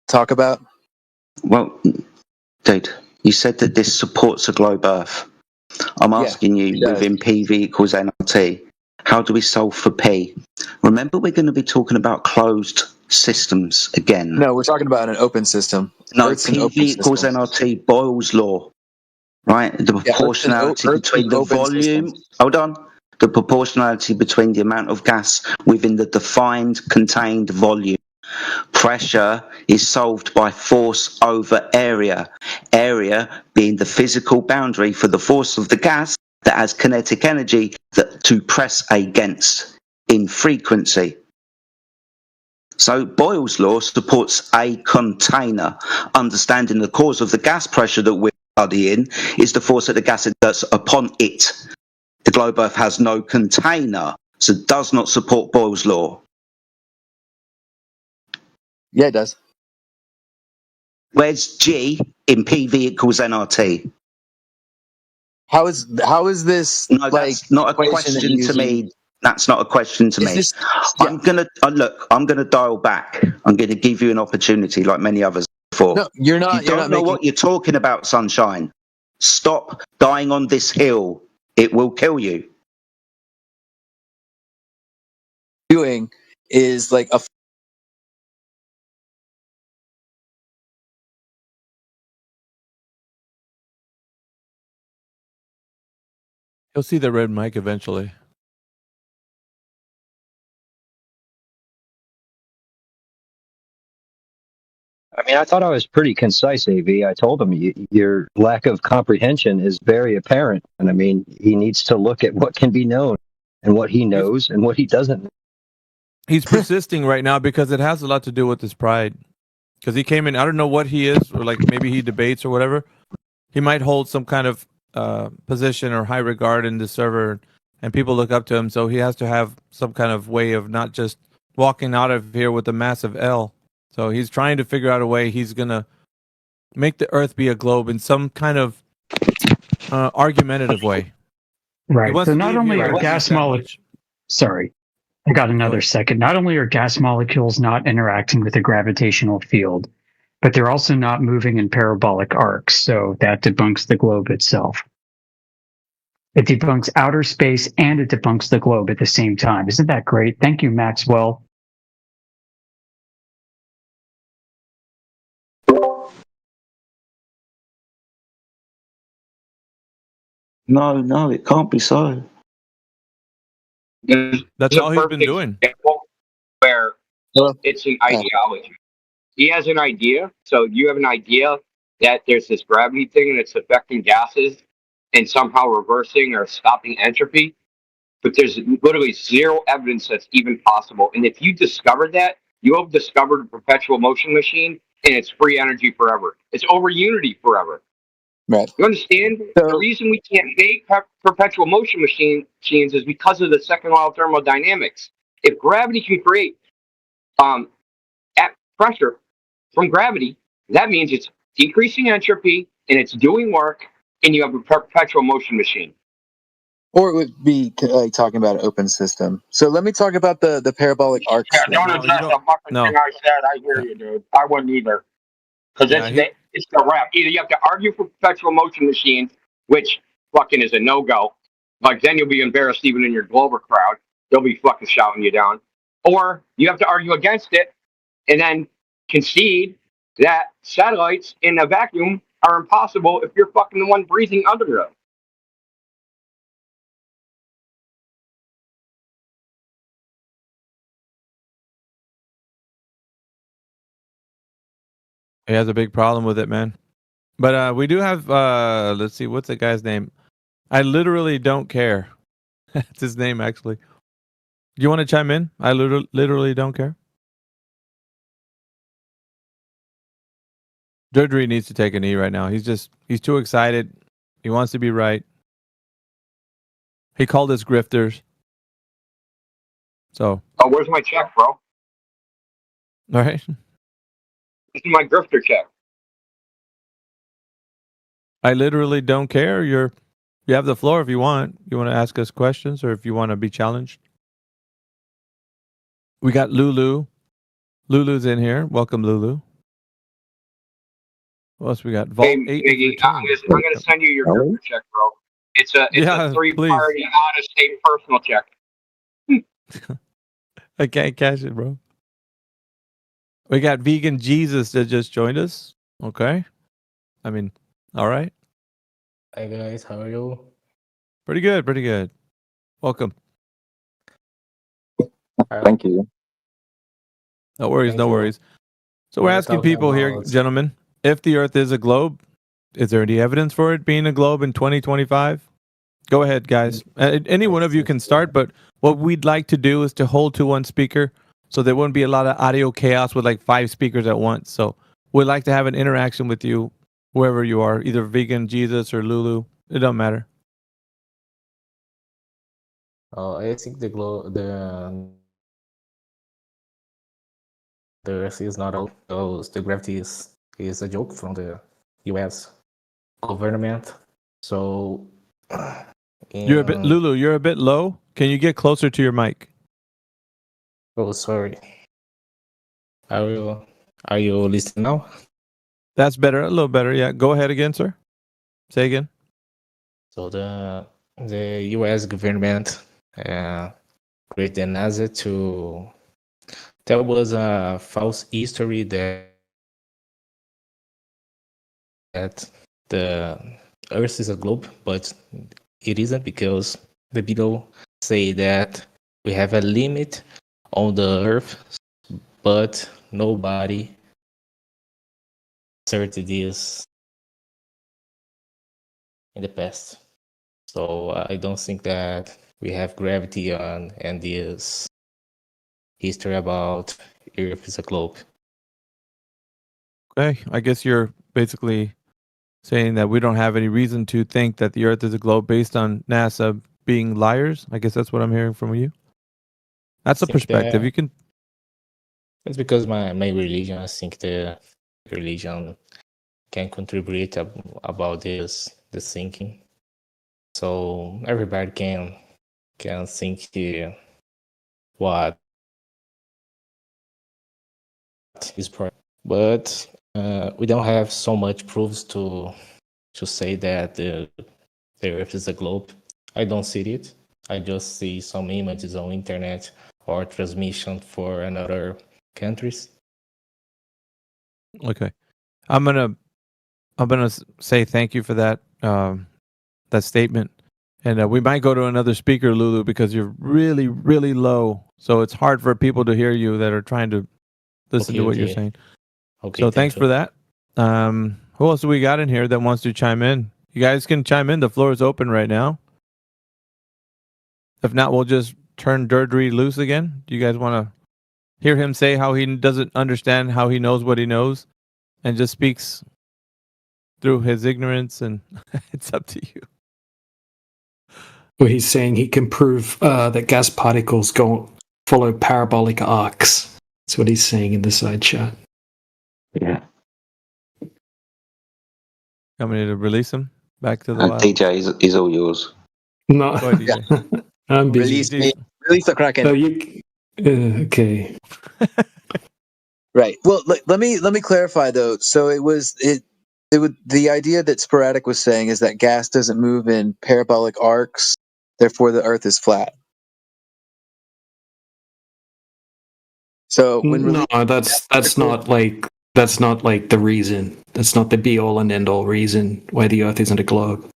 talk about. Well, dude, you said that this supports a globe Earth. I'm asking you, within PV equals nRT, how do we solve for P? Remember, we're going to be talking about closed systems again. No, we're talking about an open system. No, Earth's an PV open equals system. nRT, Boyle's law, right? The proportionality between the volume. Hold on. The proportionality between the amount of gas within the defined contained volume. Pressure is solved by force over area. Area being the physical boundary for the force of the gas that has kinetic energy to press against in frequency. So Boyle's law supports a container. Understanding the cause of the gas pressure that we're studying is the force that the gas exerts upon it. The globe Earth has no container, so does not support Boyle's law. Yeah, it does. Where's G in PV equals nRT? How is this? No, that's not a question to me. That's not a question to me. I'm gonna I'm gonna dial back. I'm gonna give you an opportunity, like many others before. No, you're not. You don't know what you're talking about, Sunshine. Stop dying on this hill. It will kill you. Doing is like a. You'll see the red mic eventually. I mean, I thought I was pretty concise, AV. I told him your lack of comprehension is very apparent. And I mean, he needs to look at what can be known and what he knows and what he doesn't know. He's persisting right now because it has a lot to do with his pride. Because he came in, I don't know what he is, or like maybe he debates or whatever. He might hold some kind of position or high regard in the server, and people look up to him. So he has to have some kind of way of not just walking out of here with a massive L. So he's trying to figure out a way he's going to make the Earth be a globe in some kind of argumentative way. Right. So not only are gas molecules... Sorry, I got another second. Not only are gas molecules not interacting with the gravitational field, but they're also not moving in parabolic arcs. So that debunks the globe itself. It debunks outer space and it debunks the globe at the same time. Isn't that great? Thank you, Maxwell. No, it can't be so. That's all he's been doing. Where it's an ideology. He has an idea. So you have an idea that there's this gravity thing and it's affecting gases and somehow reversing or stopping entropy. But there's literally zero evidence that's even possible. And if you discovered that, you have discovered a perpetual motion machine and it's free energy forever. It's over unity forever. Right. You understand? The reason we can't make perpetual motion machines is because of the second law of thermodynamics. If gravity can create at pressure from gravity, that means it's decreasing entropy and it's doing work, and you have a perpetual motion machine. Or it would be like talking about an open system. So let me talk about the parabolic arcs. Yeah, don't address the fucking thing I said. I hear you, dude. I wouldn't either. Because it's the rap. Either you have to argue for perpetual motion machines, which fucking is a no-go. Like, then you'll be embarrassed even in your Glover crowd. They'll be fucking shouting you down. Or you have to argue against it and then concede that satellites in a vacuum are impossible if you're fucking the one breathing under them. He has a big problem with it, man. But we do have, let's see, what's the guy's name? I literally don't care. That's his name, actually. Do you want to chime in? I literally don't care. Durdee needs to take a knee right now. He's too excited. He wants to be right. He called us grifters. So. Oh, where's my check, bro? All right. This is my grifter check. I literally don't care. You have the floor if you want. You want to ask us questions or if you want to be challenged. We got Lulu. Lulu's in here. Welcome, Lulu. What else we got? Vault Hey, 8. Miggy, I'm gonna send you your grifter check, bro. It's a 3-party out-of-state personal check. I can't cash it, bro. We got Vegan Jesus that just joined us. Okay. I mean, all right. Hi guys, how are you? Pretty good, pretty good. Welcome. Thank you. No worries, no worries. So we're asking people here, gentlemen, if the Earth is a globe, is there any evidence for it being a globe in 2025? Go ahead, guys. Any one of you can start, but what we'd like to do is to hold to one speaker so there wouldn't be a lot of audio chaos with like 5 speakers at once. So we'd like to have an interaction with you, wherever you are, either Vegan, Jesus, or Lulu. It don't matter. I think the Earth is not out. The gravity is a joke from the U.S. government. So, You're a bit Lulu. You're a bit low. Can you get closer to your mic? Oh, sorry. Are you listening now? That's better. A little better. Yeah. Go ahead again, sir. Say again. So the U.S. government created the NASA to. There was a false history that the Earth is a globe, but it isn't, because the people say that we have a limit on the Earth, but nobody asserted this in the past. So I don't think that we have gravity on and this history about Earth is a globe. Okay. I guess you're basically saying that we don't have any reason to think that the Earth is a globe based on NASA being liars. I guess that's what I'm hearing from you. That's a perspective. You can. It's because my religion. I think the religion can contribute about this thinking, so everybody can think what is correct. But we don't have so much proofs to say that the Earth is a globe. I don't see it. I just see some images on internet or transmission for another countries. Okay. I'm gonna say thank you for that that statement, and we might go to another speaker, Lulu, because you're really, really low, so it's hard for people to hear you that are trying to listen to what you're saying. Okay. So thanks for that. Who else do we got in here that wants to chime in? You guys can chime in. The floor is open right now. If not, we'll just turn Durdee loose again. Do you guys want to hear him say how he doesn't understand how he knows what he knows and just speaks through his ignorance, and it's up to you. Well, he's saying he can prove that gas particles follow parabolic arcs. That's what he's saying in the side chat. Yeah. Want me to release him back to the wild? DJ is all yours. No, Go ahead, DJ. I'm busy. Release the Kraken. So okay. Right. Well, let me clarify though. So it would the idea that Sporadic was saying is that gas doesn't move in parabolic arcs, therefore the Earth is flat. So No, that's not like the reason. That's not the be all and end all reason why the Earth isn't a globe.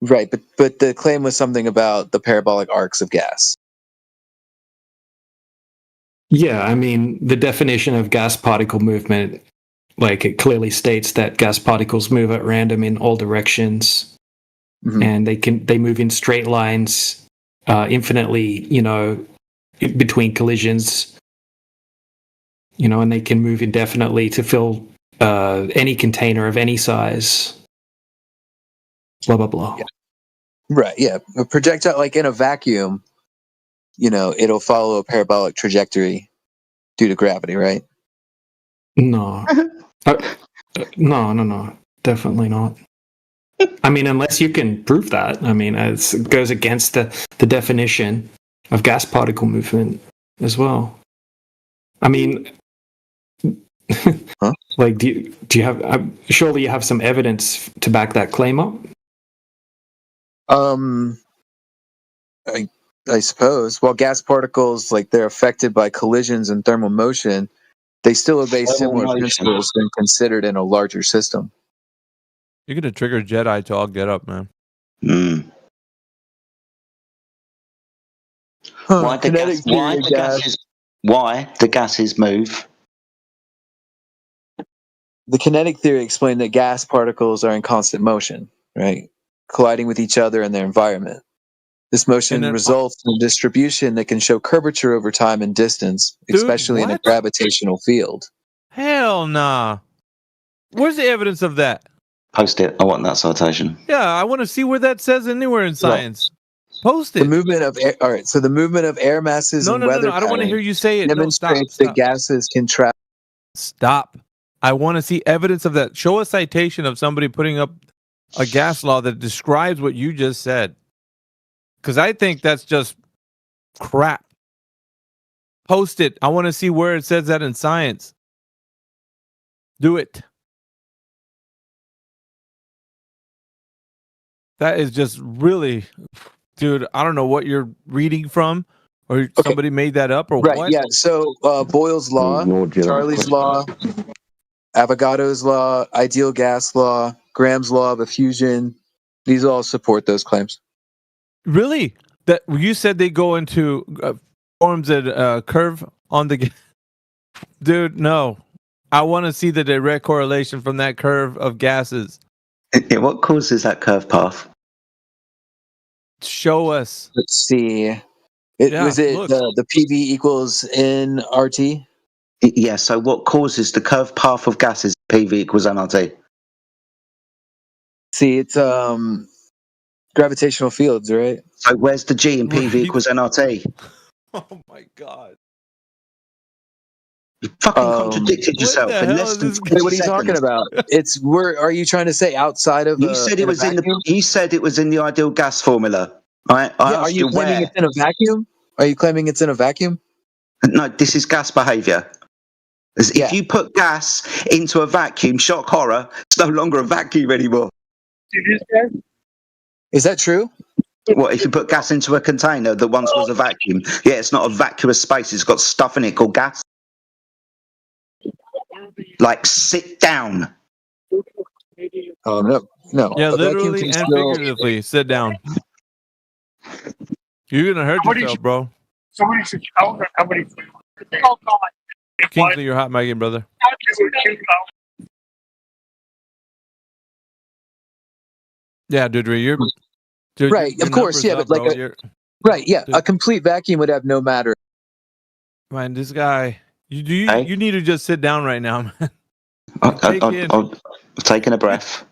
Right, but the claim was something about the parabolic arcs of gas. Yeah, I mean, the definition of gas particle movement, like it clearly states that gas particles move at random in all directions, and they move in straight lines, infinitely, between collisions, and they can move indefinitely to fill any container of any size. Blah blah blah. Yeah. Right. Yeah. A projectile, like in a vacuum, it'll follow a parabolic trajectory due to gravity, right? No. No. Definitely not. I mean, unless you can prove that. I mean, it goes against the definition of gas particle movement as well. I mean, like, do you have? Surely you have some evidence to back that claim up. I suppose. While gas particles, like they're affected by collisions and thermal motion, they still obey similar principles when considered in a larger system. You're gonna trigger Jedi to all get up, man. Why the gases move? The kinetic theory explained that gas particles are in constant motion, right? Colliding with each other in their environment. This motion results in a distribution that can show curvature over time and distance, especially in a gravitational field. Hell nah. Where's the evidence of that? Post it. I want that citation. Yeah, I want to see where that says anywhere in science. Post it. The movement of air, all right. So the movement of air masses and weather I don't want to hear you say it. Demonstrates that gases can travel. Stop. I want to see evidence of that. Show a citation of somebody putting up a gas law that describes what you just said. Because I think that's just crap. Post it. I want to see where it says that in science. Do it. That is just really, dude, I don't know what you're reading from, or somebody made that up, or what? Yeah, so Boyle's law, Charlie's law, Avogadro's law, ideal gas law, Graham's law of diffusion, these all support those claims. Really? That you said they go into forms that curve on the... Dude, no. I want to see the direct correlation from that curve of gases. What causes that curve path? Show us. Let's see. Was it the PV equals nRT? Yeah, so what causes the curve path of gases PV equals nRT? See, it's gravitational fields, right? So where's the G in PV equals nRT? Oh my god. You fucking contradicted yourself in less than 20 what are you talking about? It's are you trying to say outside of you said it was in the ideal gas formula, right? Are you claiming it's in a vacuum? Are you claiming it's in a vacuum? No, this is gas behavior. If you put gas into a vacuum, shock horror, it's no longer a vacuum anymore. Is that true? What, if you put gas into a container that once was a vacuum? Yeah, it's not a vacuous space. It's got stuff in it called gas. Like, sit down. Oh, no. Yeah, literally and figuratively, sit down. You're going to hurt yourself, bro. Somebody should count how many. Oh, God. Kingsley, you're hot, Megan, brother. Yeah, Durdee, you're right. Of course, yeah, but like a complete vacuum would have no matter. Man, this guy, you need to just sit down right now, man. I'm taking a breath.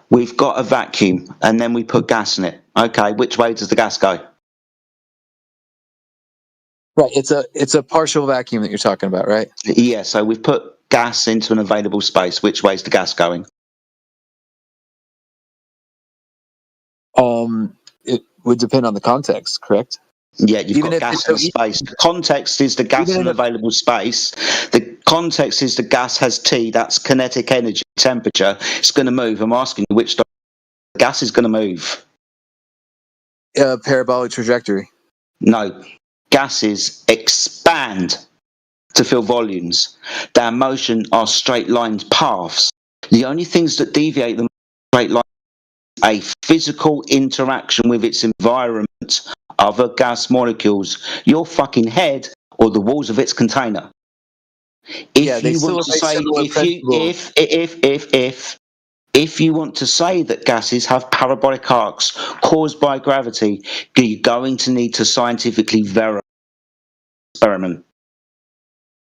We've got a vacuum, and then we put gas in it. Okay, which way does the gas go? Right, it's a partial vacuum that you're talking about, right? Yeah, so we've put gas into an available space. Which way's the gas going? It would depend on the context, correct? Yeah, you've got gas in space. The context is the gas in available space. The context is the gas has T, that's kinetic energy, temperature. It's going to move. I'm asking you which direction the gas is going to move. Parabolic trajectory. No. Gases expand to fill volumes. Their motion are straight lined paths. The only things that deviate them straight line a physical interaction with its environment, other gas molecules. Your fucking head or the walls of its container. If you want to say, if you want to say that gases have parabolic arcs caused by gravity, you're going to need to scientifically verify experiment.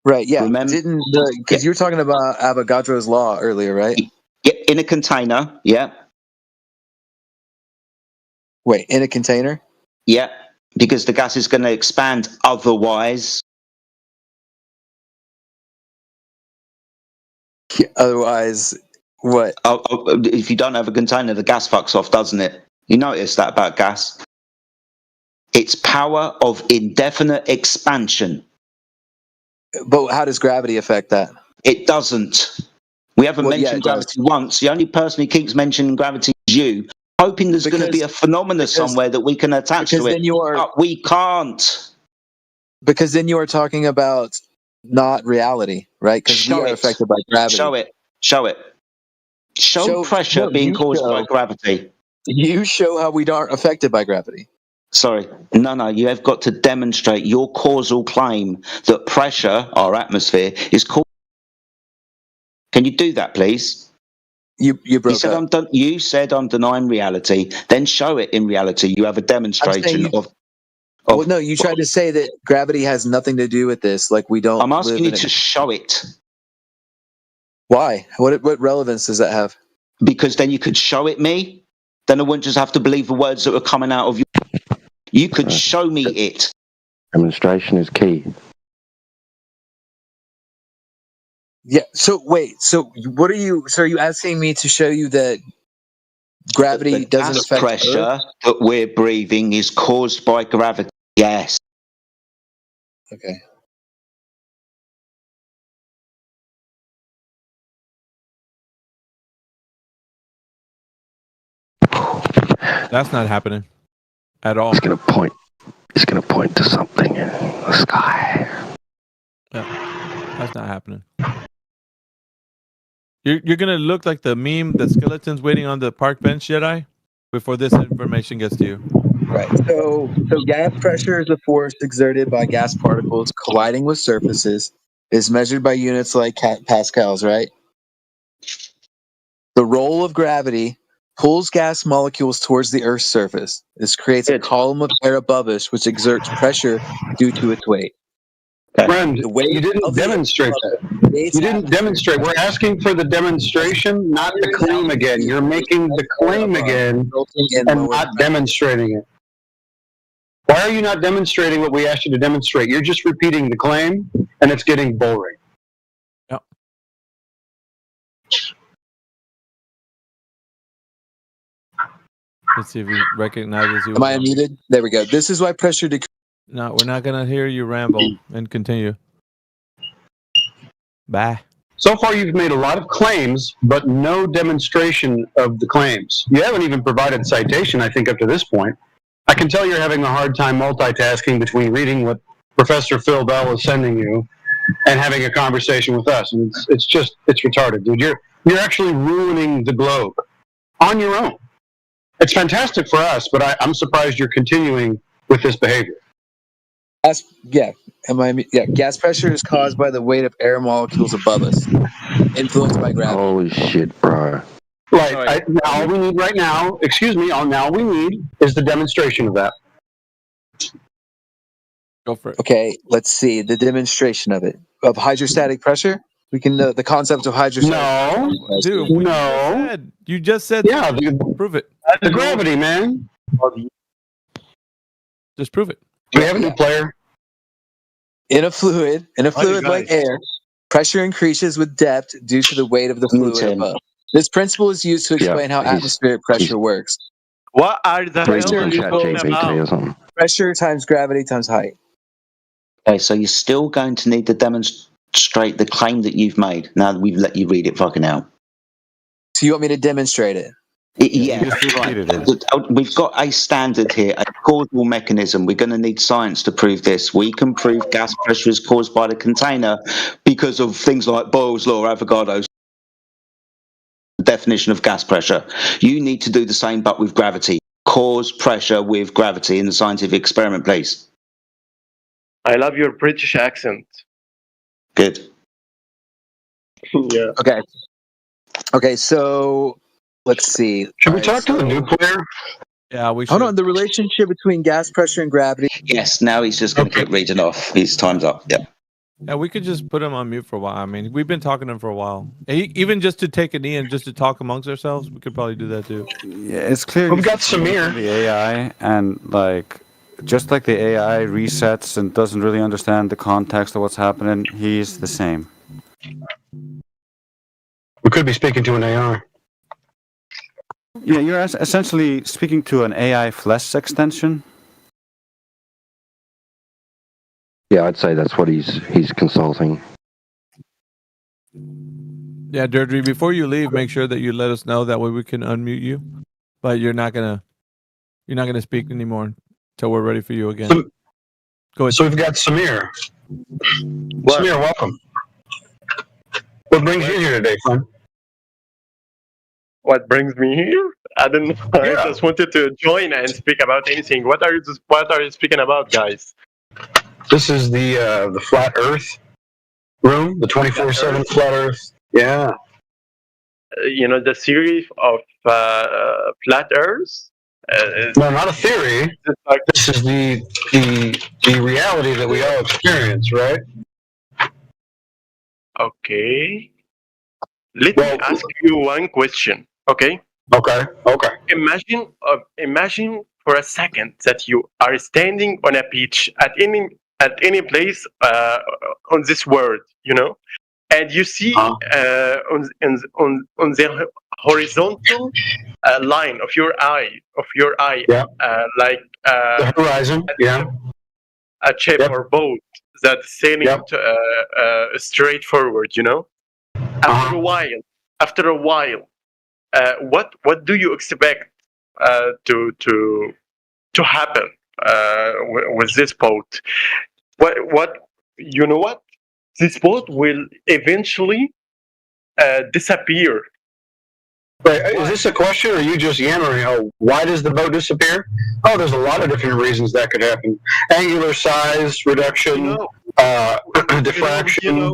Right. Yeah. Remember, because you were talking about Avogadro's law earlier, right? Yeah, in a container. Yeah. Wait, in a container? Yeah, because the gas is going to expand otherwise. Otherwise, what? If you don't have a container, the gas fucks off, doesn't it? You notice that about gas? Its power of indefinite expansion. But how does gravity affect that? It doesn't. We haven't mentioned gravity once. The only person who keeps mentioning gravity is you, hoping there's going to be a phenomena somewhere that we can attach to it. But we can't. Because then you are talking about not reality, right? Because we are affected by gravity. Show it. Show pressure being caused by gravity. You show how we aren't affected by gravity. Sorry. No, you have got to demonstrate your causal claim that pressure, our atmosphere, is caused. Can you do that, please? You broke up. You said I'm denying reality. Then show it in reality. You have a demonstration of. Well, no, you tried to say that gravity has nothing to do with this. Like we don't. I'm asking you to show it. Why? What relevance does that have? Because then you could show it me. Then I wouldn't just have to believe the words that were coming out of you. You could show me it. Demonstration is key. Yeah. So wait. So what are you? So are you asking me to show you that gravity doesn't affect pressure Earth? that we're breathing is caused by gravity? Yes. Okay. That's not happening at all. It's going to point to something in the sky. Yeah, that's not happening. You're gonna look like the meme, the skeletons waiting on the park bench, Jedi, before this information gets to you. Right. So gas pressure is a force exerted by gas particles colliding with surfaces. Is measured by units like pascals, right? The role of gravity pulls gas molecules towards the Earth's surface. This creates a column of air above us, which exerts pressure due to its weight. Friend, you didn't demonstrate that. You didn't demonstrate. We're asking for the demonstration, not the claim again. You're making the claim again and not demonstrating it. Why are you not demonstrating what we asked you to demonstrate? You're just repeating the claim, and it's getting boring. Yep. Let's see if he recognizes you. Am I unmuted? There we go. This is why pressure decreases. No, we're not going to hear you ramble and continue. Bye. So far, you've made a lot of claims, but no demonstration of the claims. You haven't even provided citation, I think, up to this point. I can tell you're having a hard time multitasking between reading what Professor Phil Bell is sending you and having a conversation with us. And it's retarded, dude. You're actually ruining the globe on your own. It's fantastic for us, but I'm surprised you're continuing with this behavior. Gas pressure is caused by the weight of air molecules above us, influenced by gravity. Holy shit, bro. Right. All we need right now, all we need is the demonstration of that. Go for it. Okay, let's see the demonstration of it. Of hydrostatic pressure? We can know the concept of hydrostatic pressure. Dude, you just said yeah, prove it. The gravity, man. Just prove it. Do we have a new player? In a fluid like air, pressure increases with depth due to the weight of the fluid above. This principle is used to explain how atmospheric pressure works. What are the hell you talking about? Pressure times gravity times height. Okay, so you're still going to need to demonstrate the claim that you've made. Now that we've let you read it fucking out. So you want me to demonstrate it? Yeah, right. We've got a standard here, a causal mechanism. We're going to need science to prove this. We can prove gas pressure is caused by the container because of things like Boyle's law, Avogadro's definition of gas pressure. You need to do the same, but with gravity. Cause pressure with gravity in the scientific experiment, please. I love your British accent. Good. Yeah. Okay, so let's see. Should we talk to the nuclear? Yeah, we should. Hold on, the relationship between gas pressure and gravity. Yes, now he's just going to keep reading off. His time's up. Yeah. Yeah, we could just put him on mute for a while. I mean, we've been talking to him for a while. Even just to take a knee and just to talk amongst ourselves, we could probably do that too. Yeah, it's clear. We've got Samir. The AI, and like, just like the AI resets and doesn't really understand the context of what's happening, he's the same. We could be speaking to an AI. Yeah, you're essentially speaking to an AI flesh extension. Yeah, I'd say that's what he's consulting. Yeah, Durdee, before you leave, make sure that you let us know. That way we can unmute you. But you're not gonna speak anymore until we're ready for you again. Go ahead. So we've got Samir. Samir, welcome. What brings you here today, friend? What brings me here? I don't know. I just wanted to join and speak about anything. What are you speaking about, guys? This is the flat Earth room, the 24/7 flat Earth. Yeah. The theory of flat Earth. No, not a theory. This is the reality that we all experience, right? Okay. Let me ask you one question. Okay. Okay. Imagine for a second that you are standing on a beach at any place on this world, and you see on the horizontal line of your eye, like the horizon, a ship or boat that's sailing straight forward. After a while, what do you expect to happen with this boat? What this boat will eventually disappear. Wait, is this a question, or are you just yammering? Oh, why does the boat disappear? Oh, there's a lot of different reasons that could happen. Angular size reduction, diffraction,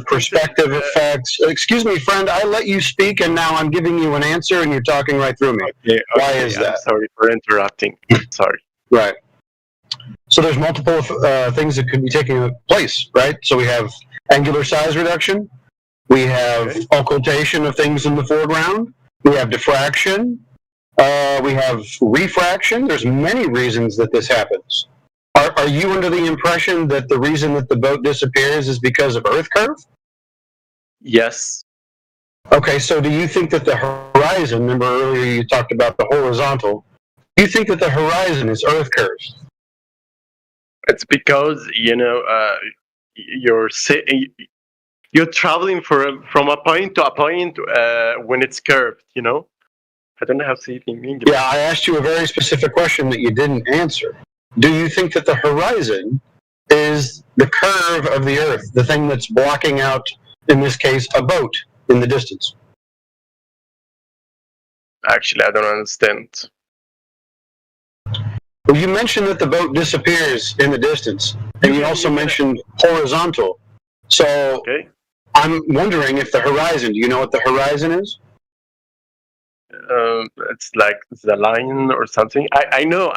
perspective effects. Excuse me, friend, I let you speak, and now I'm giving you an answer, and you're talking right through me. Okay, why is that? I'm sorry for interrupting. Sorry. Right. So there's multiple things that could be taking place, right? So we have angular size reduction. We have occultation of things in the foreground. We have diffraction. We have refraction. There's many reasons that this happens. Are you under the impression that the reason that the boat disappears is because of Earth curve? Yes. Okay, so do you think that the horizon, remember earlier you talked about the horizontal, do you think that the horizon is Earth curve? It's because, you're traveling from a point to a point when it's curved, I don't know how to say it in English. Yeah, I asked you a very specific question that you didn't answer. Do you think that the horizon is the curve of the Earth, the thing that's blocking out, in this case, a boat in the distance? Actually, I don't understand. Well, you mentioned that the boat disappears in the distance, and you also mentioned horizontal. So I'm wondering if the horizon, do you know what the horizon is? It's like the line or something. I know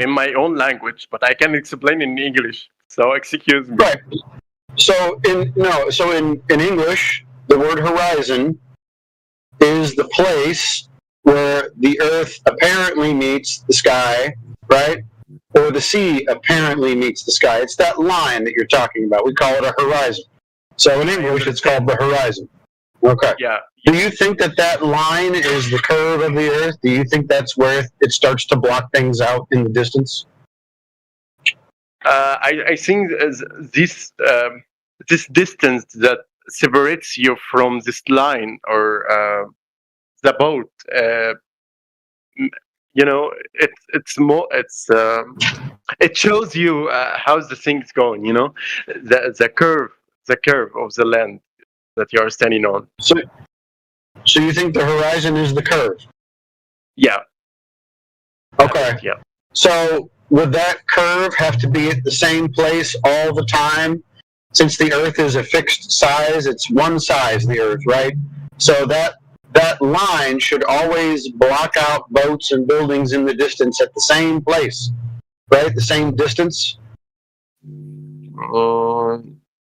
in my own language, but I can explain in English. So excuse me. Right. So in English, the word horizon is the place where the Earth apparently meets the sky, right? Or the sea apparently meets the sky. It's that line that you're talking about. We call it a horizon. So in English, it's called the horizon. Okay. Yeah. Do you think that line is the curve of the Earth? Do you think that's where it starts to block things out in the distance? I think this distance that separates you from this line or the boat, it shows you how's the thing's going. The curve of the land that you are standing on. So you think the horizon is the curve? Yeah. Okay. Yeah. So would that curve have to be at the same place all the time? Since the Earth is a fixed size, it's one size, the Earth, right? So that line should always block out boats and buildings in the distance at the same place, right? The same distance.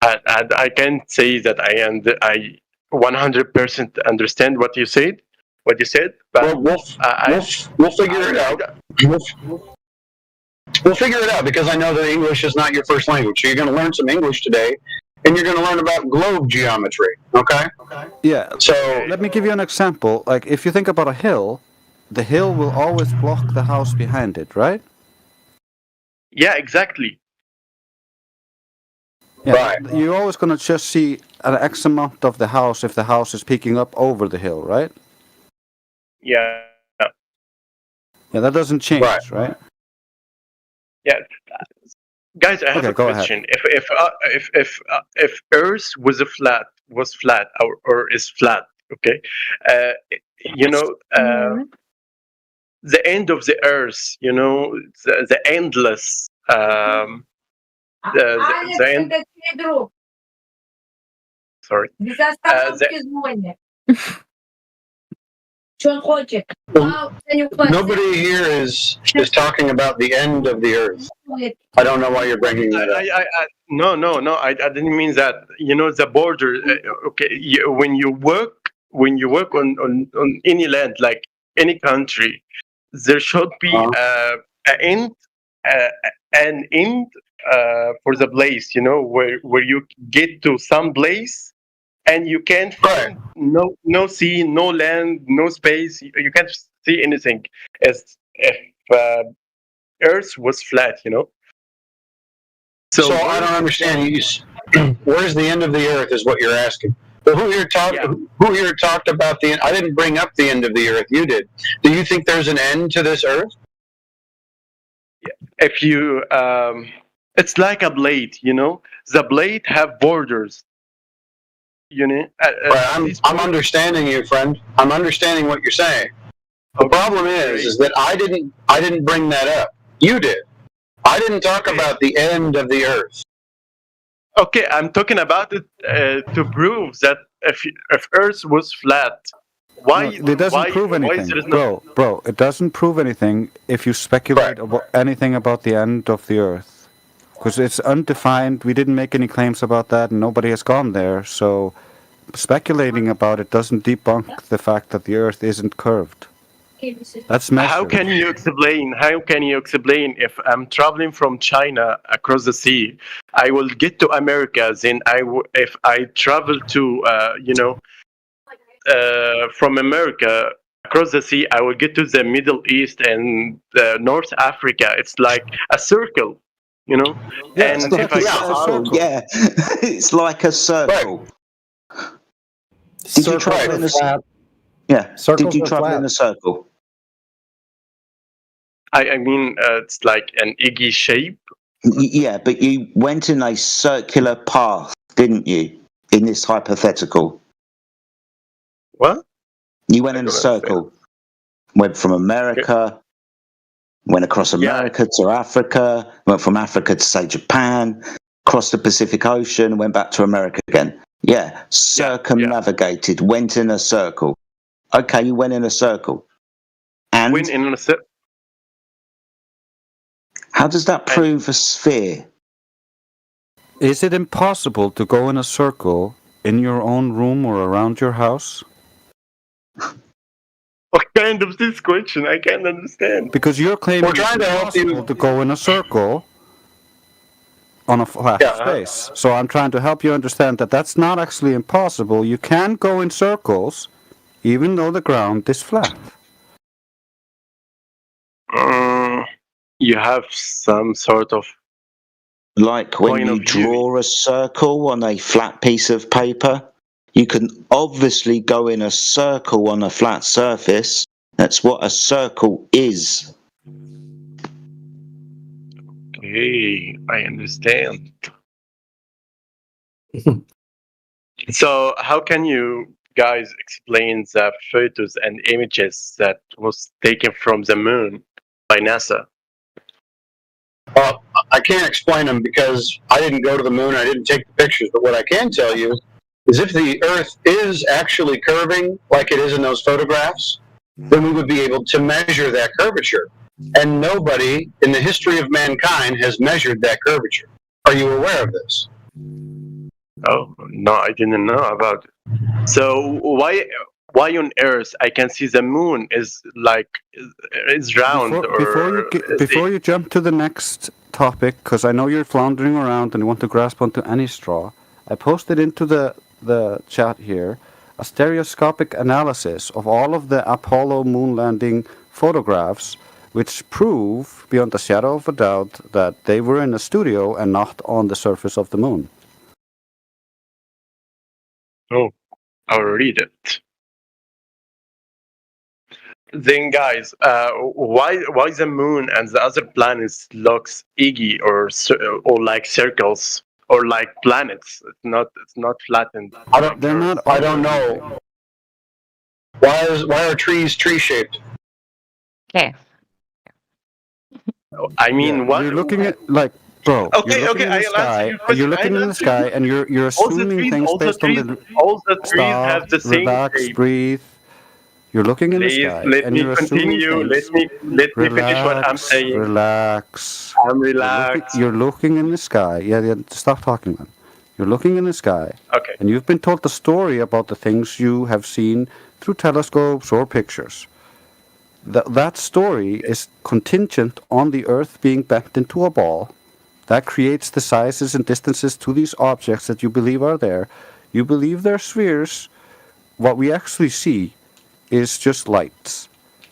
I can't say that I 100% understand what you said. But we'll figure it out. We'll figure it out because I know that English is not your first language. So you're going to learn some English today, and you're going to learn about globe geometry. Okay. Yeah. So let me give you an example. Like if you think about a hill, the hill will always block the house behind it, right? Yeah, exactly. Yeah, right. You're always going to just see an X amount of the house if the house is peeking up over the hill, right? Yeah. Yeah, that doesn't change, right? Yeah. Guys, I have a question. If Earth was flat or is flat, okay, the end of the Earth, the endless, the end. Sorry. Nobody here is talking about the end of the Earth. I don't know why you're bringing that up. No. I didn't mean that. The border. Okay, when you work on any land, like any country, there should be an end for the place. Where you get to some place. And you can't find no sea, no land, no space. You can't see anything. As if Earth was flat, So I don't understand. Where's the end of the Earth? Is what you're asking. Well, who here talked about the end? I didn't bring up the end of the Earth. You did. Do you think there's an end to this Earth? If you, it's like a blade. The blade have borders. I'm understanding you, friend. I'm understanding what you're saying. The problem is that I didn't bring that up. You did. I didn't talk about the end of the Earth. Okay, I'm talking about it to prove that if Earth was flat, why it doesn't prove anything, bro. It doesn't prove anything if you speculate about anything about the end of the Earth, because it's undefined. We didn't make any claims about that, and nobody has gone there. So speculating about it doesn't debunk the fact that the Earth isn't curved. That's measured. How can you explain if I'm traveling from China across the sea, I will get to America, then if I travel to from America across the sea, I will get to the Middle East and North Africa. It's like a circle, Yeah, and it's like a circle. Yeah, it's like a circle. Did you travel in a circle? Yeah. Did you travel in a circle? I mean, it's like an eggy shape. Yeah, but you went in a circular path, didn't you? In this hypothetical. What? You went in a circle. Went from America, went across America to Africa, went from Africa to, say, Japan, crossed the Pacific Ocean, went back to America again. Yeah, circumnavigated, went in a circle. Okay, you went in a circle. And went in a circle. How does that prove a sphere? Is it impossible to go in a circle in your own room or around your house? What kind of this question? I can't understand. Because you're claiming it's impossible to go in a circle on a flat space. So I'm trying to help you understand that that's not actually impossible. You can go in circles even though the ground is flat. You have some sort of... Like when you draw a circle on a flat piece of paper, you can obviously go in a circle on a flat surface. That's what a circle is. Okay, I understand. So how can you guys explain the photos and images that was taken from the moon by NASA? I can't explain them because I didn't go to the moon. I didn't take the pictures. But what I can tell you is if the Earth is actually curving like it is in those photographs, then we would be able to measure that curvature. And nobody in the history of mankind has measured that curvature. Are you aware of this? Oh, no, I didn't know about it. So why on Earth I can see the moon is like is round Before you jump to the next topic, because I know you're floundering around and you want to grasp onto any straw, I posted into the chat here a stereoscopic analysis of all of the Apollo moon landing photographs, which prove beyond a shadow of a doubt that they were in a studio and not on the surface of the moon. Oh, I'll read it. Then, guys, why the moon and the other planets looks eggy or like circles or like planets? It's not flattened. I don't know. Why are trees tree shaped? Okay. I mean, what you're looking at like. Bro, okay, you're looking in the sky. You're looking in the sky, and you're assuming things based on the all the trees have the same relax, shape. Breathe. You're looking in the Please, sky, let and me you're assuming continue. things. Let me finish what I'm saying. Relax. I'm relaxed. You're looking in the sky. Yeah. Stop talking, man. You're looking in the sky. Okay. And you've been told the story about the things you have seen through telescopes or pictures. That story is contingent on the Earth being bent into a ball. That creates the sizes and distances to these objects that you believe are there. You believe they're spheres. What we actually see is just lights.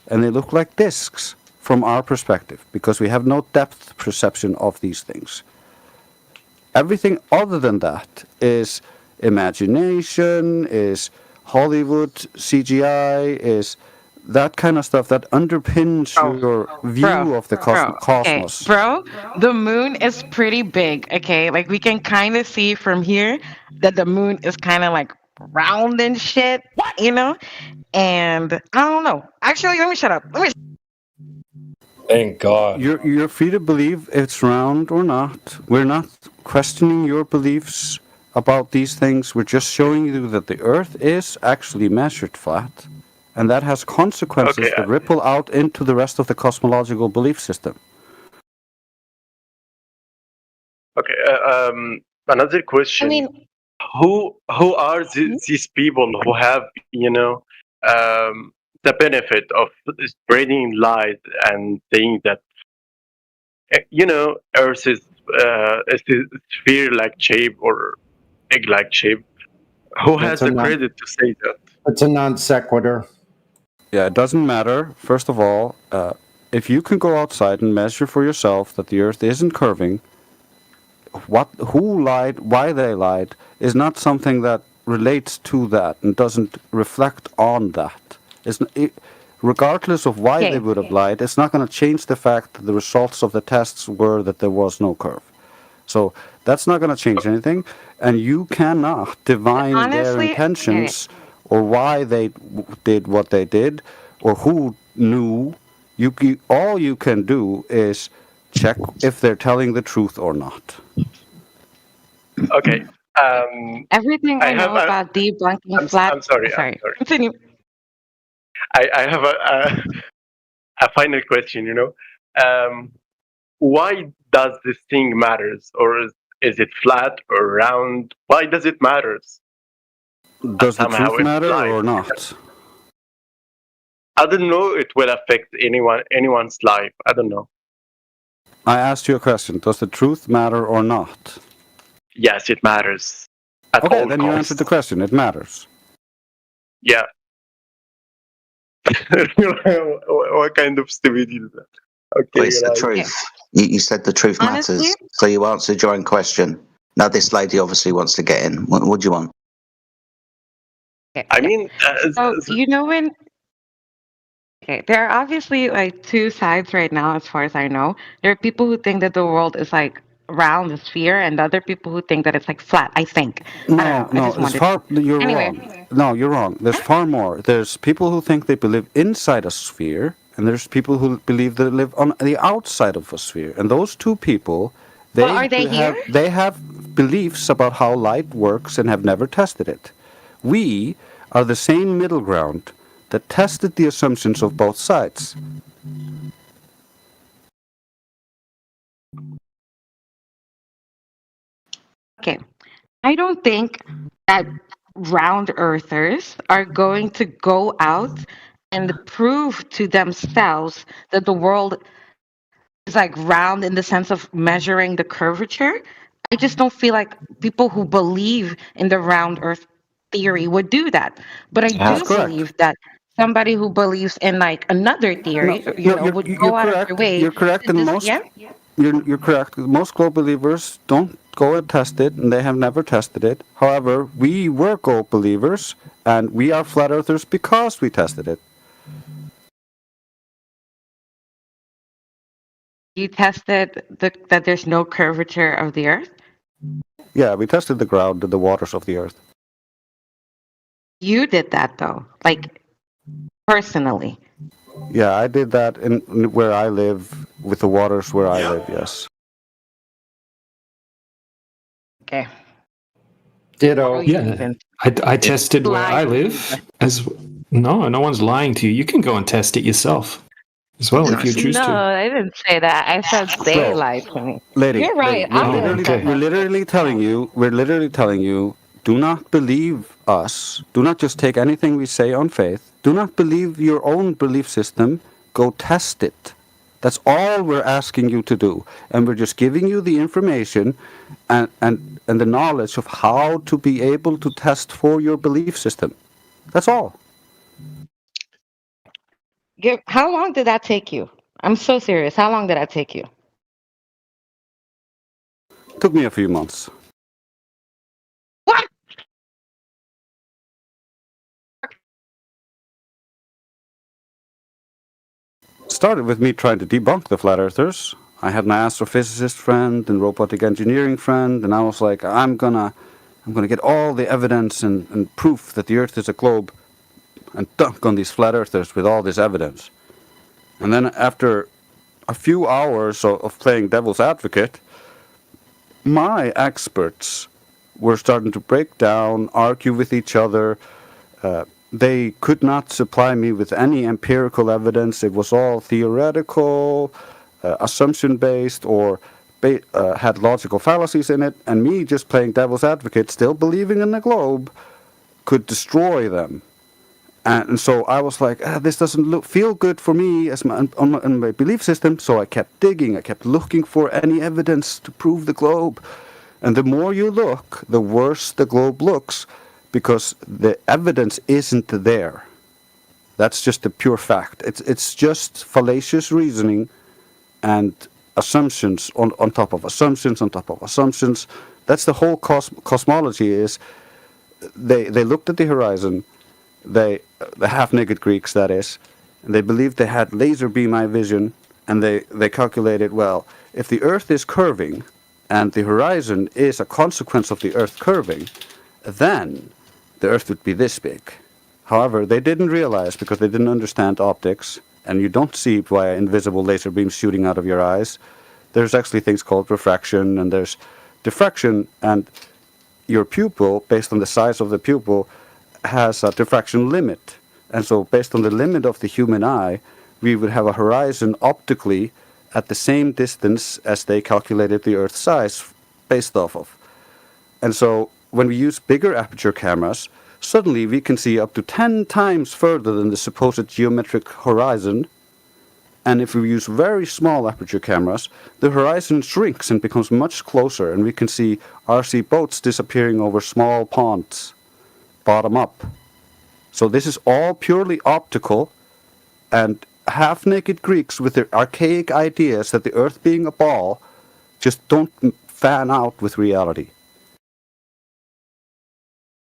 And they look like disks from our perspective because we have no depth perception of these things. Everything other than that is imagination, is Hollywood CGI, is that kind of stuff that underpins your view of the cosmos. Okay, bro, the moon is pretty big, okay? Like, we can kind of see from here that the moon is kind of like round and shit, you know? And I don't know. Actually, let me shut up. Thank God. You're free to believe it's round or not. We're not questioning your beliefs about these things. We're just showing you that the Earth is actually measured flat. And that has consequences that ripple out into the rest of the cosmological belief system. Okay. Another question. I mean, who are these people who have the benefit of spreading light and saying that Earth is a sphere-like shape or egg-like shape? Who has the credit to say that? It's a non sequitur. Yeah, it doesn't matter. First of all, if you can go outside and measure for yourself that the Earth isn't curving, who lied, why they lied, is not something that relates to that and doesn't reflect on that. Regardless of why they would have lied, it's not going to change the fact that the results of the tests were that there was no curve. So that's not going to change anything, and you cannot divine their intentions or why they did what they did or who knew. All you can do is check if they're telling the truth or not. Okay. everything I know about debunking flat. I'm sorry. Continue. I have a final question. Why does this thing matters, or is it flat or round? Why does it matters? Does the truth matter or not? I don't know. It will affect anyone's life. I don't know. I asked you a question. Does the truth matter or not? Yes, it matters. Okay, then you answered the question. It matters. Yeah. What kind of stupidity is that? Okay, it's the truth. You said the truth matters, so you answered your own question. Now this lady obviously wants to get in. What do you want? I mean, when there are obviously like two sides right now, as far as I know. There are people who think that the world is like round, a sphere, and other people who think that it's like flat. I think. No, you're wrong. No, you're wrong. There's far more. There's people who think they live inside a sphere, and there's people who believe that live on the outside of a sphere. And those two people, Are they here? they have beliefs about how light works and have never tested it. We are the same middle ground that tested the assumptions of both sides. Okay. I don't think that round earthers are going to go out and prove to themselves that the world is like round in the sense of measuring the curvature. I just don't feel like people who believe in the round earth theory would do that. But I do believe that somebody who believes in like another theory, would go out of their way. You're correct in most. Yeah? You're correct. Most globe believers don't go and test it, and they have never tested it. However, we were globe believers, and we are flat earthers because we tested it. You tested that there's no curvature of the earth? Yeah, we tested the ground and the waters of the earth. You did that though, like personally. Yeah, I did that in where I live, with the waters where I live, yes. Okay. Ditto. Yeah, I tested where I live. No one's lying to you. You can go and test it yourself as well if you choose No, to. I didn't say that. I said they lied to me. Lady, You're right. we're literally telling you, do not believe us. Do not just take anything we say on faith. Do not believe your own belief system. Go test it. That's all we're asking you to do. And we're just giving you the information and the knowledge of how to be able to test for your belief system. That's all. How long did that take you? I'm so serious. How long did that take you? Took me a few months. What? Started with me trying to debunk the flat earthers. I had my astrophysicist friend and robotic engineering friend, and I was like, I'm gonna get all the evidence and proof that the earth is a globe and dunk on these flat earthers with all this evidence. And then after a few hours of playing devil's advocate, my experts were starting to break down, argue with each other. They could not supply me with any empirical evidence. It was all theoretical, assumption-based, or had logical fallacies in it. And me just playing devil's advocate, still believing in the globe, could destroy them. And so I was like, this doesn't feel good for me as on my belief system. So I kept digging. I kept looking for any evidence to prove the globe. And the more you look, the worse the globe looks, because the evidence isn't there. That's just a pure fact. It's just fallacious reasoning and assumptions on top of assumptions on top of assumptions. That's the whole cosmology is. They looked at the horizon. The half-naked Greeks, that is, and they believed they had laser beam eye vision, and they calculated, well, if the Earth is curving and the horizon is a consequence of the Earth curving, then the Earth would be this big. However, they didn't realize, because they didn't understand optics, and you don't see via invisible laser beams shooting out of your eyes, there's actually things called refraction, and there's diffraction, and your pupil, based on the size of the pupil, has a diffraction limit. And so based on the limit of the human eye, we would have a horizon optically at the same distance as they calculated the Earth's size based off of. And so when we use bigger aperture cameras, suddenly we can see up to 10 times further than the supposed geometric horizon. And if we use very small aperture cameras, the horizon shrinks and becomes much closer, and we can see RC boats disappearing over small ponds. Bottom up. So this is all purely optical, and half-naked Greeks with their archaic ideas that the Earth being a ball just don't fan out with reality.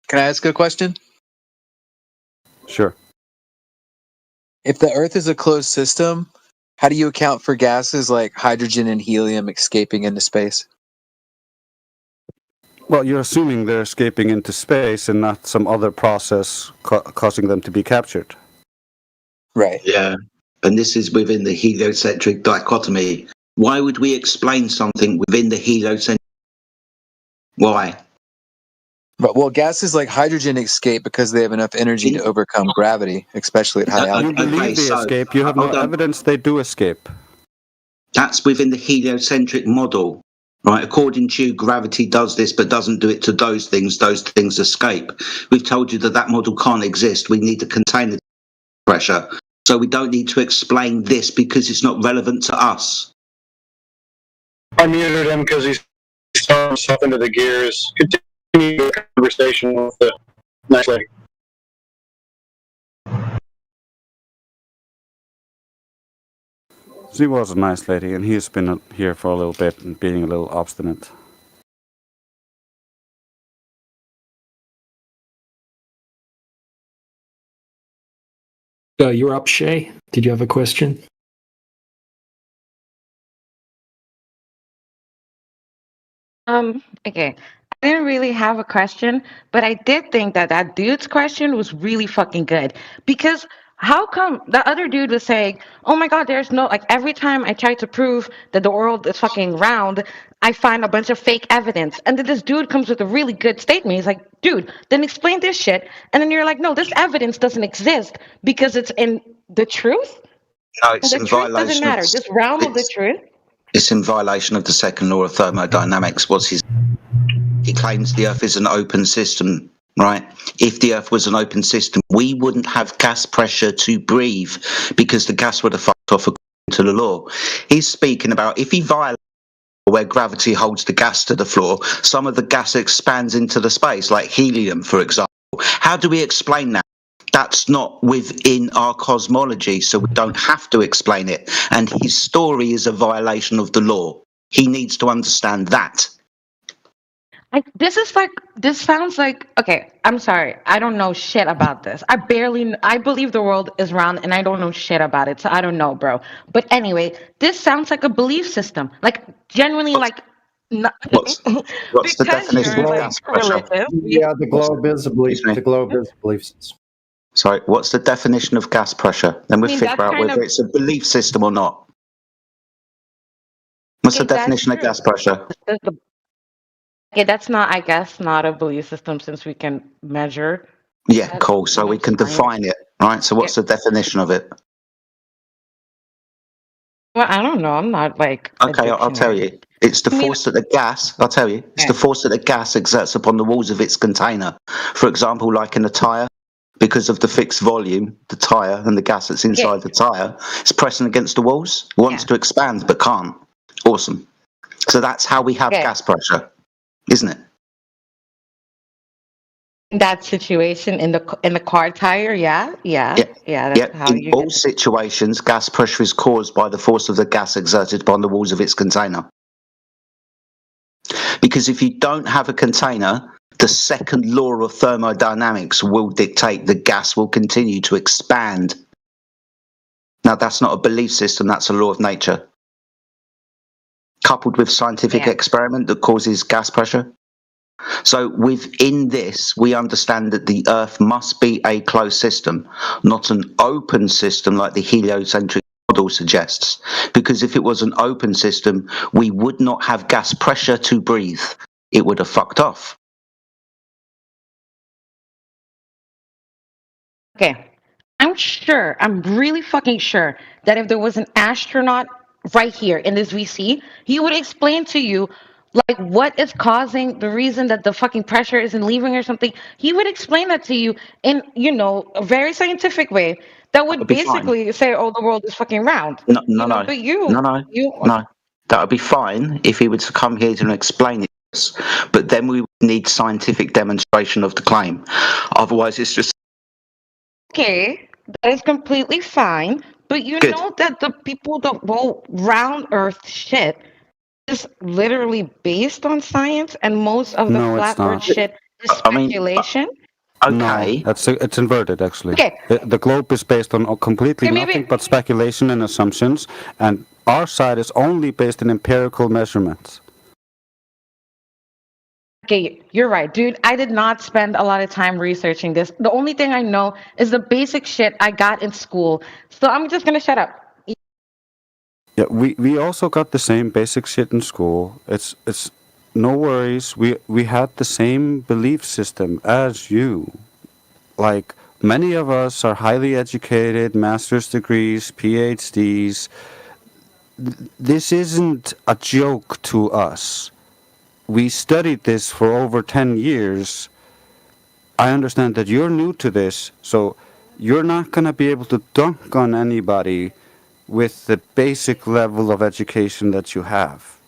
Can I ask a question? Sure. If the Earth is a closed system, how do you account for gases like hydrogen and helium escaping into space? Well, you're assuming they're escaping into space and not some other process causing them to be captured. Right. Yeah. and this is within the heliocentric dichotomy, why would we explain something within the heliocentric? Why? Well, gases like hydrogen escape because they have enough energy to overcome gravity, especially at high You altitude. believe they escape. You have no evidence they do escape. That's within the heliocentric model, right? According to you, gravity does this but doesn't do it to those things escape. We've told you that model can't exist. We need to contain the pressure. So we don't need to explain this because it's not relevant to us. I muted him because he's throwing himself into the gears. Continue the conversation with the nice lady. She was a nice lady, and he's been here for a little bit and being a little obstinate. You're up, Shay. Did you have a question? Okay. I didn't really have a question, but I did think that dude's question was really fucking good. Because how come the other dude was saying, oh my god, there's no, like, every time I try to prove that the world is fucking round, I find a bunch of fake evidence. And then this dude comes with a really good statement. He's like, dude, then explain this shit. And then you're like, no, this evidence doesn't exist because it's in the truth. No, it's the in truth doesn't violation matter. of, This realm of the truth. it's in violation of the second law of thermodynamics. He claims the Earth is an open system, right? If the Earth was an open system, we wouldn't have gas pressure to breathe because the gas would have fucked off according to the law. He's speaking about if he violates where gravity holds the gas to the floor, some of the gas expands into the space, like helium, for example. How do we explain that? That's not within our cosmology, so we don't have to explain it. And his story is a violation of the law. He needs to understand that. This sounds like, okay, I'm sorry, I don't know shit about this. I believe the world is round and I don't know shit about it, so I don't know, bro. But anyway, this sounds like a belief system, like genuinely, like what's the definition of gas pressure? Yeah, the globe is a belief. The globe is a belief system. Sorry, what's the definition of gas pressure? Then we'll figure out whether it's a belief system or not. What's the definition of gas pressure? Okay, that's not, I guess, not a belief system since we can measure. Yeah, cool. So we can define it, right? So what's the definition of it? Well, I don't know. I'm not like. Okay, I'll tell you. It's the force that the gas, I'll tell you, it's the force that the gas exerts upon the walls of its container. For example, like in a tyre, because of the fixed volume, the tyre and the gas that's inside the tyre, it's pressing against the walls, wants to expand but can't. Awesome. So that's how we have gas pressure, isn't it? That situation in the car tire, that's how in all situations, gas pressure is caused by the force of the gas exerted upon the walls of its container. Because if you don't have a container, the second law of thermodynamics will dictate the gas will continue to expand. Now, that's not a belief system, that's a law of nature. Coupled with scientific experiment that causes gas pressure. So within this, we understand that the Earth must be a closed system, not an open system like the heliocentric model suggests. Because if it was an open system, we would not have gas pressure to breathe. It would have fucked off. Okay. I'm really fucking sure that if there was an astronaut right here in this VC, he would explain to you like what is causing the reason that the fucking pressure isn't leaving or something. He would explain that to you in, a very scientific way that would basically say, oh, the world is fucking round. No. That would be fine if he were to come here and explain it to us. But then we would need scientific demonstration of the claim. Otherwise, it's just... Okay, that is completely fine. But you know that the people that will round Earth shit is literally based on science, and most of the flat earth shit is speculation. Okay. No, it's inverted, actually. Okay. The globe is based on completely nothing but speculation and assumptions, and our side is only based on empirical measurements. Okay, you're right, dude. I did not spend a lot of time researching this. The only thing I know is the basic shit I got in school. So I'm just gonna shut up. Yeah, we also got the same basic shit in school. It's no worries. We had the same belief system as you. Like many of us are highly educated, master's degrees, PhDs. This isn't a joke to us. We studied this for over 10 years. I understand that you're new to this, so you're not going to be able to dunk on anybody with the basic level of education that you have.